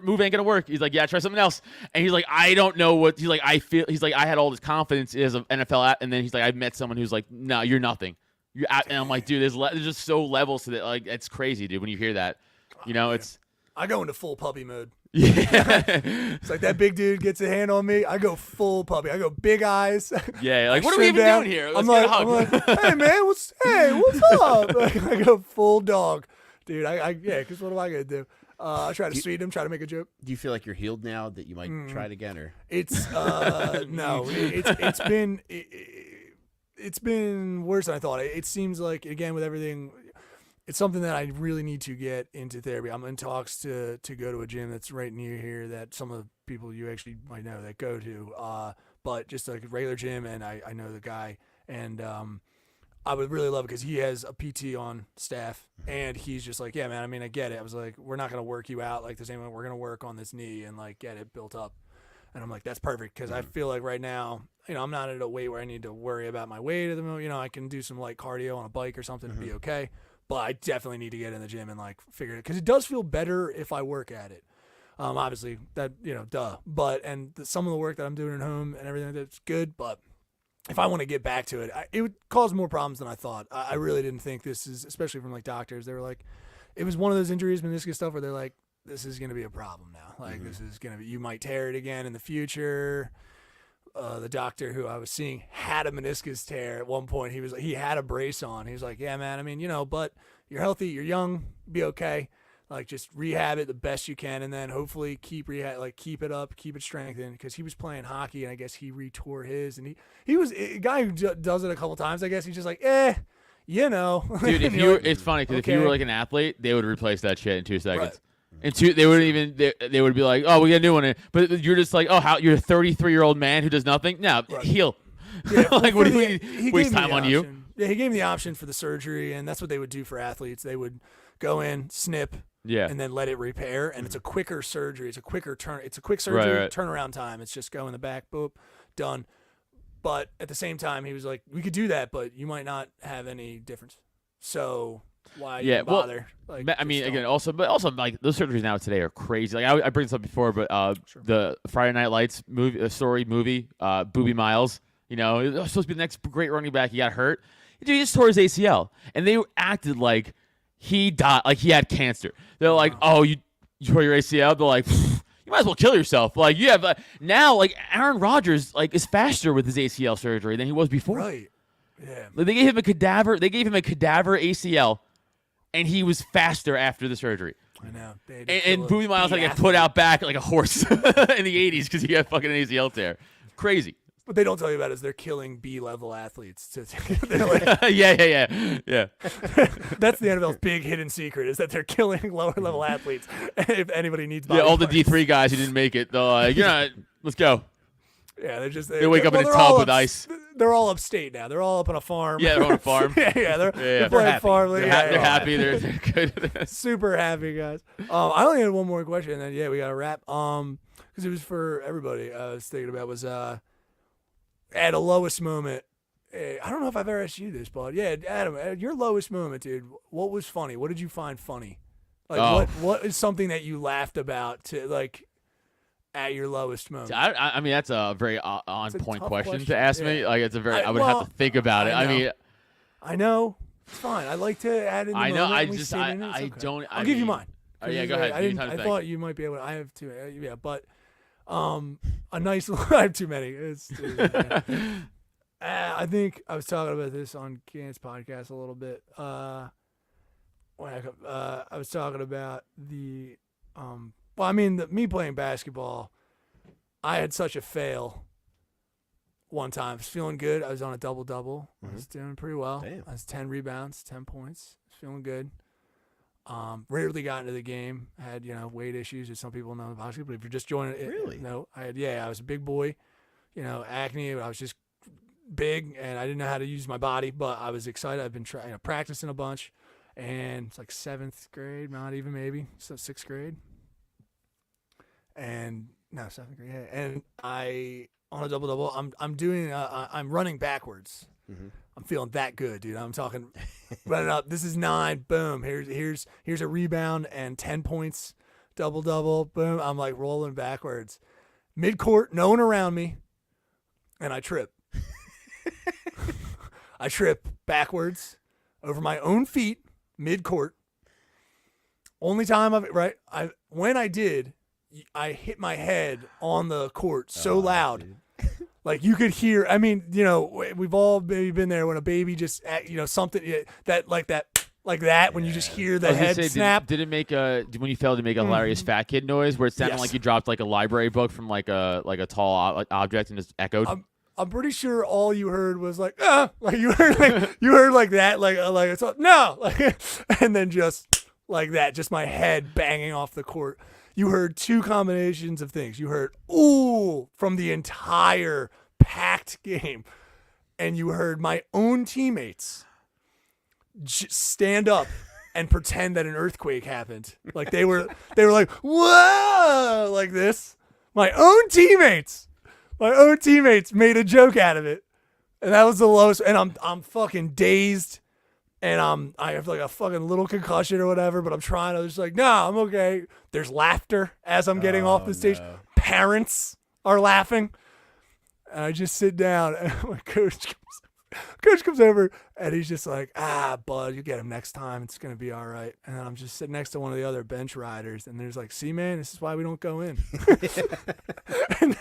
move ain't gonna work. He's like, yeah, try something else. And he's like, I don't know what. He's like, I had all this confidence as an NFL, and then he's like, I met someone who's like, no, you're nothing. And I'm like, dude, there's just so levels to that. Like, it's crazy, dude. When you hear that, it's. I go into full puppy mode. Yeah. It's like that big dude gets a hand on me. I go full puppy. I go big eyes. Yeah. Like, what are Trim we even down. doing here? I'm Let's like, get a hug. hey man, what's up? Like, I go full dog, dude. Because what am I gonna do? I try to sweeten him, try to make a joke. Do you feel like you're healed now that you might try it again, or It's no, it's been worse than I thought. It seems like, again, with everything, it's something that I really need to get into therapy. I'm in talks to go to a gym that's right near here that some of the people you actually might know that go to, but just like a regular gym, and I know the guy, and I would really love it because he has a PT on staff, and he's just like, yeah, man, I mean, I get it. I was like, we're not going to work you out like the same way. We're going to work on this knee and like get it built up. And I'm like, that's perfect, because I feel like right now, I'm not at a weight where I need to worry about my weight at the moment. I can do some light cardio on a bike or something and be okay. But I definitely need to get in the gym and like figure it, because it does feel better if I work at it. Obviously that, duh. But, and some of the work that I'm doing at home and everything, that's good. But if I want to get back to it, it would cause more problems than I thought. I really didn't think this is, especially from like doctors, they were like, it was one of those injuries, meniscus stuff, where they're like, this is going to be a problem now. Like, this is going to be, you might tear it again in the future. The doctor who I was seeing had a meniscus tear at one point. He had a brace on. He was like, yeah, man, I mean, but you're healthy, you're young, be okay. Like, just rehab it the best you can, and then hopefully keep it up, keep it strengthened, because he was playing hockey, and I guess he retore his, and he was a guy who does it a couple times. I guess he's just like, Dude, if you were, it's funny because okay. if you were like an athlete, they would replace that shit in 2 seconds. Right. And they wouldn't even. They would be like, "Oh, we got a new one." But you're just like, "Oh, how you're a 33-year-old man who does nothing." No, heal. Yeah, like, what do we he waste gave me time the on you? option. Yeah, he gave me the option for the surgery, and that's what they would do for athletes. They would go in, snip, and then let it repair, and it's a quicker surgery. It's a quicker turn. It's a quick surgery turnaround time. It's just go in the back, boop, done. But at the same time, he was like, "We could do that, but you might not have any difference. So why even bother?" Like, I mean, again, also like those surgeries now today are crazy. Like I bring this up before, but the Friday Night Lights movie, Booby Miles. It was supposed to be the next great running back. He got hurt. Dude, he just tore his ACL, and they acted like he died, like he had cancer. They're like, "Oh, you tore your ACL." They're like, "You might as well kill yourself." Like, you have now, like Aaron Rodgers, like is faster with his ACL surgery than he was before. Right. Yeah. Like, they gave him a cadaver. They gave him a cadaver ACL, and he was faster after the surgery. I know. And Booby Miles had to get put out back like a horse in the 80s because he had fucking an ACL tear. Crazy. What they don't tell you about is they're killing B-level athletes. They're like, yeah. That's the NFL's big hidden secret, is that they're killing lower-level athletes. If anybody needs body yeah, all the parts. D3 guys who didn't make it, they're like, let's go. Yeah, they wake up in a tub with ice. They're all upstate now. They're all up on a farm. Yeah, they're on a farm. They're playing happy. farm. They're happy. They're good. Super happy, guys. I only had one more question, and then we got to wrap. Because it was for everybody. I was thinking about was at a lowest moment. I don't know if I've ever asked you this, bud. Yeah, Adam, at your lowest moment, dude. What was funny? What did you find funny? Like, what is something that you laughed about at your lowest moment? I mean, that's a very on-point question to question. ask me. Like, it's a very. I would have to think about it. I know. It's fine. I like to add in the I know. moment. I don't. I'll give you mine. Yeah, go ahead. I thought you might be able to. I have two. Yeah, but a nice. I have too many. I think I was talking about this on Gant's podcast a little bit. When I was talking about the me playing basketball, I had such a fail one time. I was feeling good. I was on a double-double. I was doing pretty well. Damn. I was 10 rebounds, 10 points. I was feeling good. Rarely got into the game. I had, weight issues, as some people know in basketball. But if you're just joining it, Really? No, I was a big boy. Acne. I was just big, and I didn't know how to use my body, but I was excited. I've been practicing a bunch, and it's like 7th grade, not even maybe, so 6th grade. And no, 7th grade. Yeah. And on a double-double, I'm running backwards. Mm-hmm. I'm feeling that good, dude. I'm talking running up. This is 9. Boom. Here's a rebound and 10 points. Double-double. Boom. I'm like rolling backwards. Mid-court, no one around me, and I trip. I trip backwards, over my own feet, mid-court. Only time when I did, I hit my head on the court so loud. Like you could hear, I mean, we've all maybe been there when a baby just, something like that, when you just hear the head snap. Did it make when you fell, to make a hilarious fat kid noise where it sounded like you dropped like a library book from like a tall object and just echoed? I'm pretty sure all you heard was like you heard like that, it's no, and then just like that, just my head banging off the court. You heard two combinations of things. You heard ooh from the entire packed game, and you heard my own teammates stand up and pretend that an earthquake happened. Like they were like, whoa, like this. My own teammates made a joke out of it, and that was the lowest. And I'm fucking dazed, and I have like a fucking little concussion or whatever. But I'm trying to just like, no, I'm okay. There's laughter as I'm getting off the stage. No. Parents are laughing, and I just sit down, and my coach comes over, and he's just like, bud, you get him next time. It's going to be all right. And I'm just sitting next to one of the other bench riders, and there's like, see, man, this is why we don't go in. And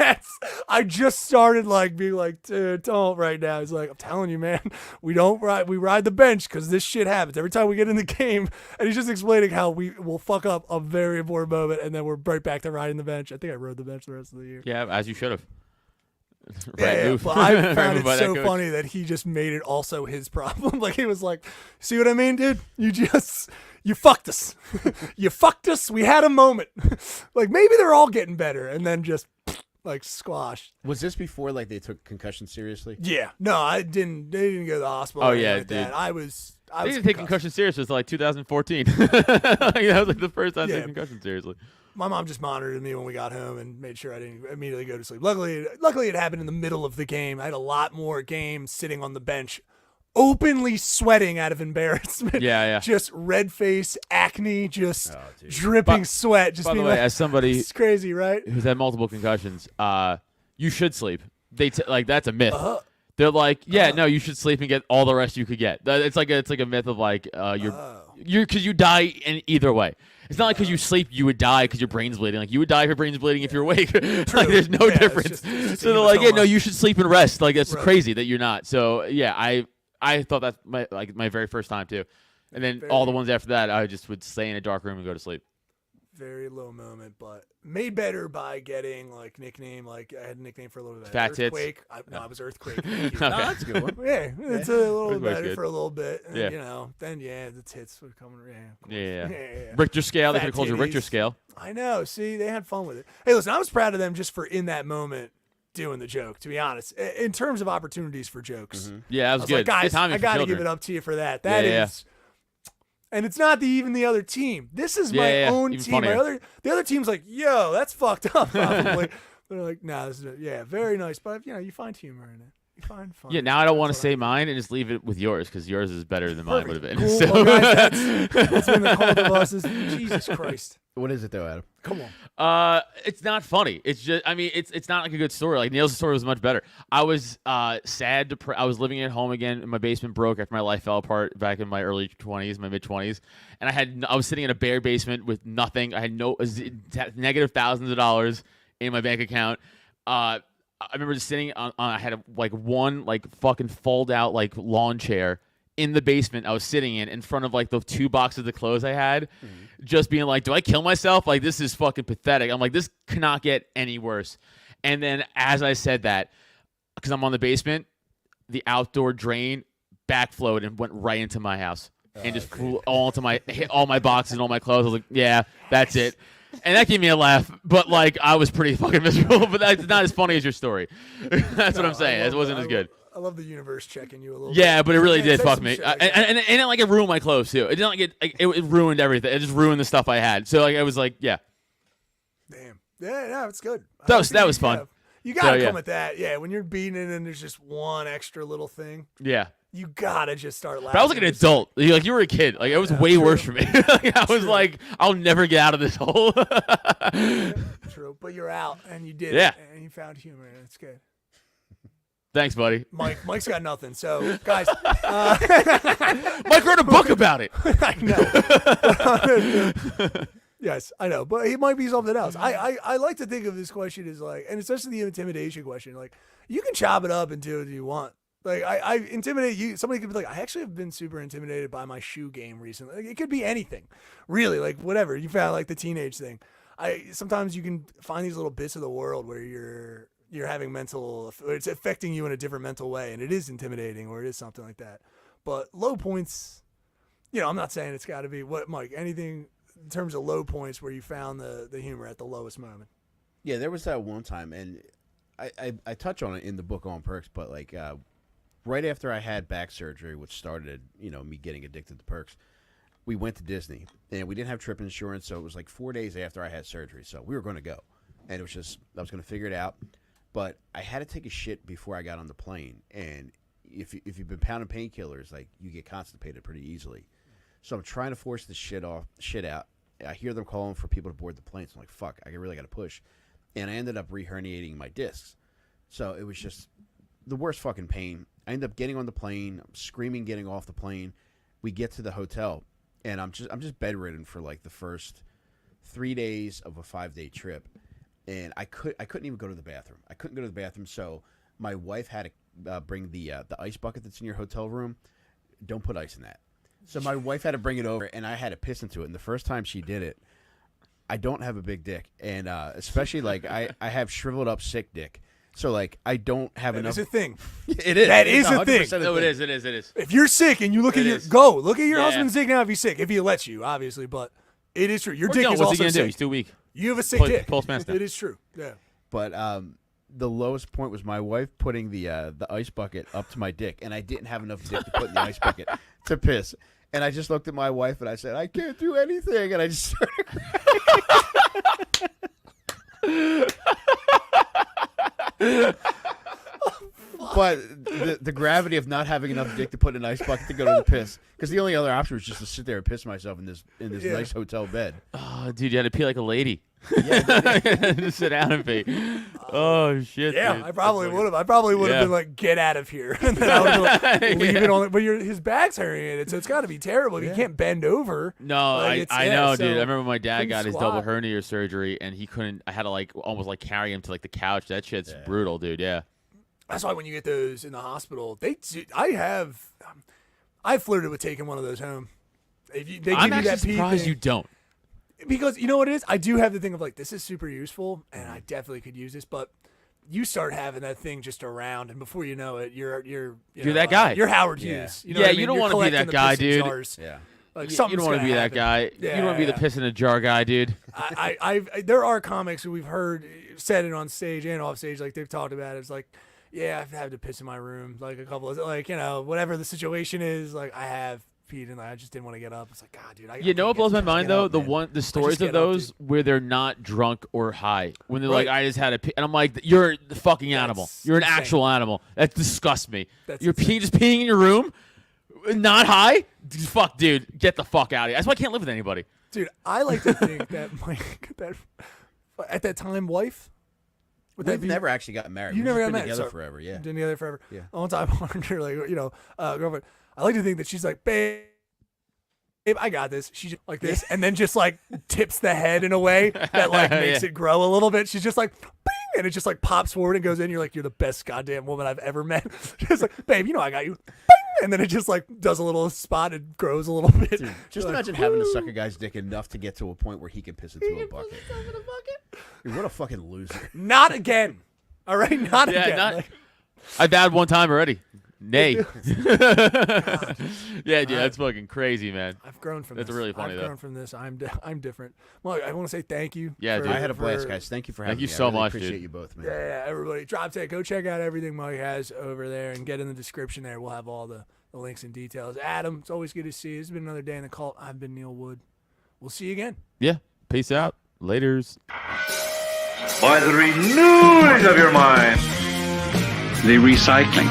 I just started like being like, dude, don't right now. He's like, I'm telling you, man, we ride the bench because this shit happens every time we get in the game. And he's just explaining how we will fuck up a very important moment, and then we're right back to riding the bench. I think I rode the bench the rest of the year. Yeah, as you should have. But I found it so funny that he just made it also his problem. Like he was like, see what I mean, dude? You fucked us. You fucked us. We had a moment. Like maybe they're all getting better, and then just like squashed. Was this before like they took concussion seriously? Yeah. No, I didn't. They didn't go to the hospital. Oh yeah, like dude. that. I was They didn't take concussion seriously until like 2014. That was like the first time they took concussion seriously. My mom just monitored me when we got home and made sure I didn't immediately go to sleep. Luckily, it happened in the middle of the game. I had a lot more games sitting on the bench, openly sweating out of embarrassment. Yeah. Just red face, acne, just dripping sweat. Just by the being way, like, as somebody it's crazy, right? who's had multiple concussions, you should sleep. That's a myth. They're like, no, you should sleep and get all the rest you could get. It's like a myth of like because you die in either way. It's not like because you sleep you would die because your brain's bleeding. Like you would die if your brain's bleeding if you're awake. Like there's no difference. It's just so they're like, no, you should sleep and rest. Like it's crazy that you're not. So yeah, I thought that's my very first time too, and then all the ones after that I just would stay in a dark room and go to sleep. Very low moment, but made better by getting like nickname. Like I had a nickname for a little bit. Fat tits. Earthquake. I was Earthquake. Okay. That's a good one. Yeah, it's a little Earthquake's better good. for a little bit. And, Yeah. Then the tits would come. Yeah. Yeah. Richter scale. They Fat could have called you Richter titties. scale. I know. See, they had fun with it. Hey, listen, I was proud of them just for in that moment doing the joke. To be honest, in terms of opportunities for jokes, Yeah, that was I was good. like, guys, Good timing I for got to children. give it up to you for that. That is. Yeah. And it's not even the other team. This is my own even team. funnier. The other team's like, yo, that's fucked up. Probably. They're like, nah, this is very nice. But you find humor in it. You find fun. Yeah, now I don't want to That's say what mine and just leave it with yours because yours is better than mine would have been. Cool. So- Well, guys, that's been the cult of us. Jesus Christ. What is it though, Adam? Come on. It's not funny. It's just, I mean, it's not like a good story. Like Neil's story was much better. I was sad. I was living at home again, and my basement broke after my life fell apart back in my early 20s, my mid 20s, and I was sitting in a bare basement with nothing. I had negative thousands of dollars in my bank account. I remember just sitting on I had one fucking fold out lawn chair in the basement I was sitting in front of the 2 boxes of clothes I had, just being like, do I kill myself? Like, this is fucking pathetic. I'm like, this cannot get any worse. And then as I said that, because I'm on the basement, the outdoor drain backflowed and went right into my house and just flew hit all my boxes and all my clothes. I was like, yeah, that's it. And that gave me a laugh, but I was pretty fucking miserable. But that's not as funny as your story. That's what I'm saying. It wasn't as good. I love the universe checking you a little bit. Yeah, but it really did say fuck some me. shit And it ruined my clothes too. It didn't it ruined everything. It just ruined the stuff I had. So I was like, yeah. Damn. Yeah, it's good. That was fun. You gotta So, come at that. Yeah, when you're beating it and there's just one extra little thing, Yeah. you gotta just start laughing. But I was like an adult. You were a kid. It was way worse for me. I was like, I'll never get out of this hole. True, but you're out and you did Yeah. it and you found humor and it's good. Thanks, buddy. Mike's got nothing. So, guys, Mike wrote a book about it. I know. Yes, I know, but it might be something else. I like to think of this question as like, and especially the intimidation question. Like, you can chop it up and do what you want. Like, I intimidate you. Somebody could be like, I actually have been super intimidated by my shoe game recently. Like, it could be anything, really. Like, whatever you found, like the teenage thing. Sometimes you can find these little bits of the world where you're having it's affecting you in a different mental way, and it is intimidating, or it is something like that. But low points, I'm not saying it's got to be what, Mike. Anything in terms of low points where you found the humor at the lowest moment. Yeah, there was that one time, and I touch on it in the book on Percs, but like right after I had back surgery, which started, me getting addicted to Percs, we went to Disney, and we didn't have trip insurance, so it was like 4 days after I had surgery, so we were going to go, and it was just, I was going to figure it out, but I had to take a shit before I got on the plane, and if you've been pounding painkillers, like, you get constipated pretty easily, so I'm trying to force this shit out. I hear them calling for people to board the plane, so I'm like, fuck, I really got to push, and I ended up re-herniating my discs, so it was just the worst fucking pain. I ended up getting on the plane, I'm screaming, getting off the plane. We get to the hotel, and I'm just bedridden for like the first 3 days of a 5-day trip, and I couldn't even go to the bathroom. I couldn't go to the bathroom, so my wife had to bring the ice bucket that's in your hotel room. Don't put ice in that. So my wife had to bring it over, and I had to piss into it. And the first time she did it, I don't have a big dick, and especially like I have shriveled up sick dick. So like I don't have enough. That is a thing. It is. That is a thing. No, it is. If you're sick and you look at look at your husband's dick now if he's sick, if he lets you, obviously, but it is true. Your dick is what's also he gonna sick. do? He's too weak. You have a sick dick. Pulse mass. It is true. Yeah. But the lowest point was my wife putting the ice bucket up to my dick, and I didn't have enough dick to put in the ice bucket to piss. And I just looked at my wife and I said, I can't do anything, and I just started crying. But the gravity of not having enough dick to put in an ice bucket to go to the piss, because the only other option was just to sit there and piss myself in this nice hotel bed. Oh, dude, you had to pee like a lady. Yeah, just sit down and pee. Oh shit. Yeah, dude. I probably would have. I probably would have been like, "Get out of here," and then I would like, leave it on. But his back's herniated, so it's got to be terrible. You can't bend over. No, like, I know, so dude. I remember my dad got his squat. double hernia surgery, and he couldn't. I had to like almost like carry him to like the couch. That shit's brutal, dude. Yeah. That's why when you get those in the hospital, I flirted with taking one of those home. They give I'm you actually that pee surprised thing. you don't. Because you know what it is? I do have the thing of like, this is super useful, and I definitely could use this, but you start having that thing just around, and before you know it, you're that guy. You're Howard Yeah. Hughes. You know what I mean? you don't You're want to be collecting that the guy, piston dude. jars. Yeah. Like, You don't want to be that guy. You don't want to be the piss in a jar guy, dude. There are comics who we've heard said it on stage and off stage, like they've talked about it. It's like, yeah, I've had to piss in my room, like a couple of, like, whatever the situation is, like I have peed and I just didn't want to get up. It's like, God, dude. You know what blows my mind though? The stories of those where they're not drunk or high. When they're like, I just had a pee, and I'm like, you're the fucking animal. You're an actual animal. That disgusts me. You're just peeing in your room, not high. Fuck, dude, get the fuck out of here. That's why I can't live with anybody. Dude, I like to think that at that time, wife. We've never actually gotten married. You We've never just got been married. together forever. Yeah. Been together forever. Yeah. One time, I learned her, like, girlfriend. I like to think that she's like, babe, I got this. She's just like this, and then just like tips the head in a way that like makes it grow a little bit. She's just like, bing, and it just like pops forward and goes in. You're like, you're the best goddamn woman I've ever met. She's like, babe, I got you. Bing, and then it just like does a little spot and grows a little bit. Dude, just imagine having to suck a guy's dick enough to get to a point where he can piss into a bucket. Dude, what a fucking loser. Not again. All right, not again. I've had one time already. Nay. Yeah, dude, that's fucking crazy, man. I've grown from this. That's really funny, I've grown from this. I'm different. Well, I want to say thank you. Yeah, dude. I had a blast, guys. Thank you for having me. Thank you so much, appreciate dude. you both, man. Yeah, everybody. Drop tech. Go check out everything Mike has over there and get in the description there. We'll have all the links and details. Adam, it's always good to see you. It's been another day in the cult. I've been Neil Wood. We'll see you again. Yeah. Peace out. Laters. By the renewing of your mind. The recycling.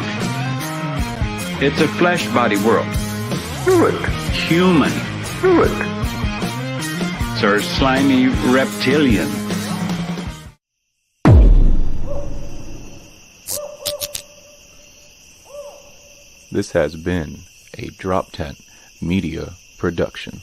It's a flesh body world. Do it. Human. Do it. Sir slimy reptilian. This has been a Drop Tent Media production.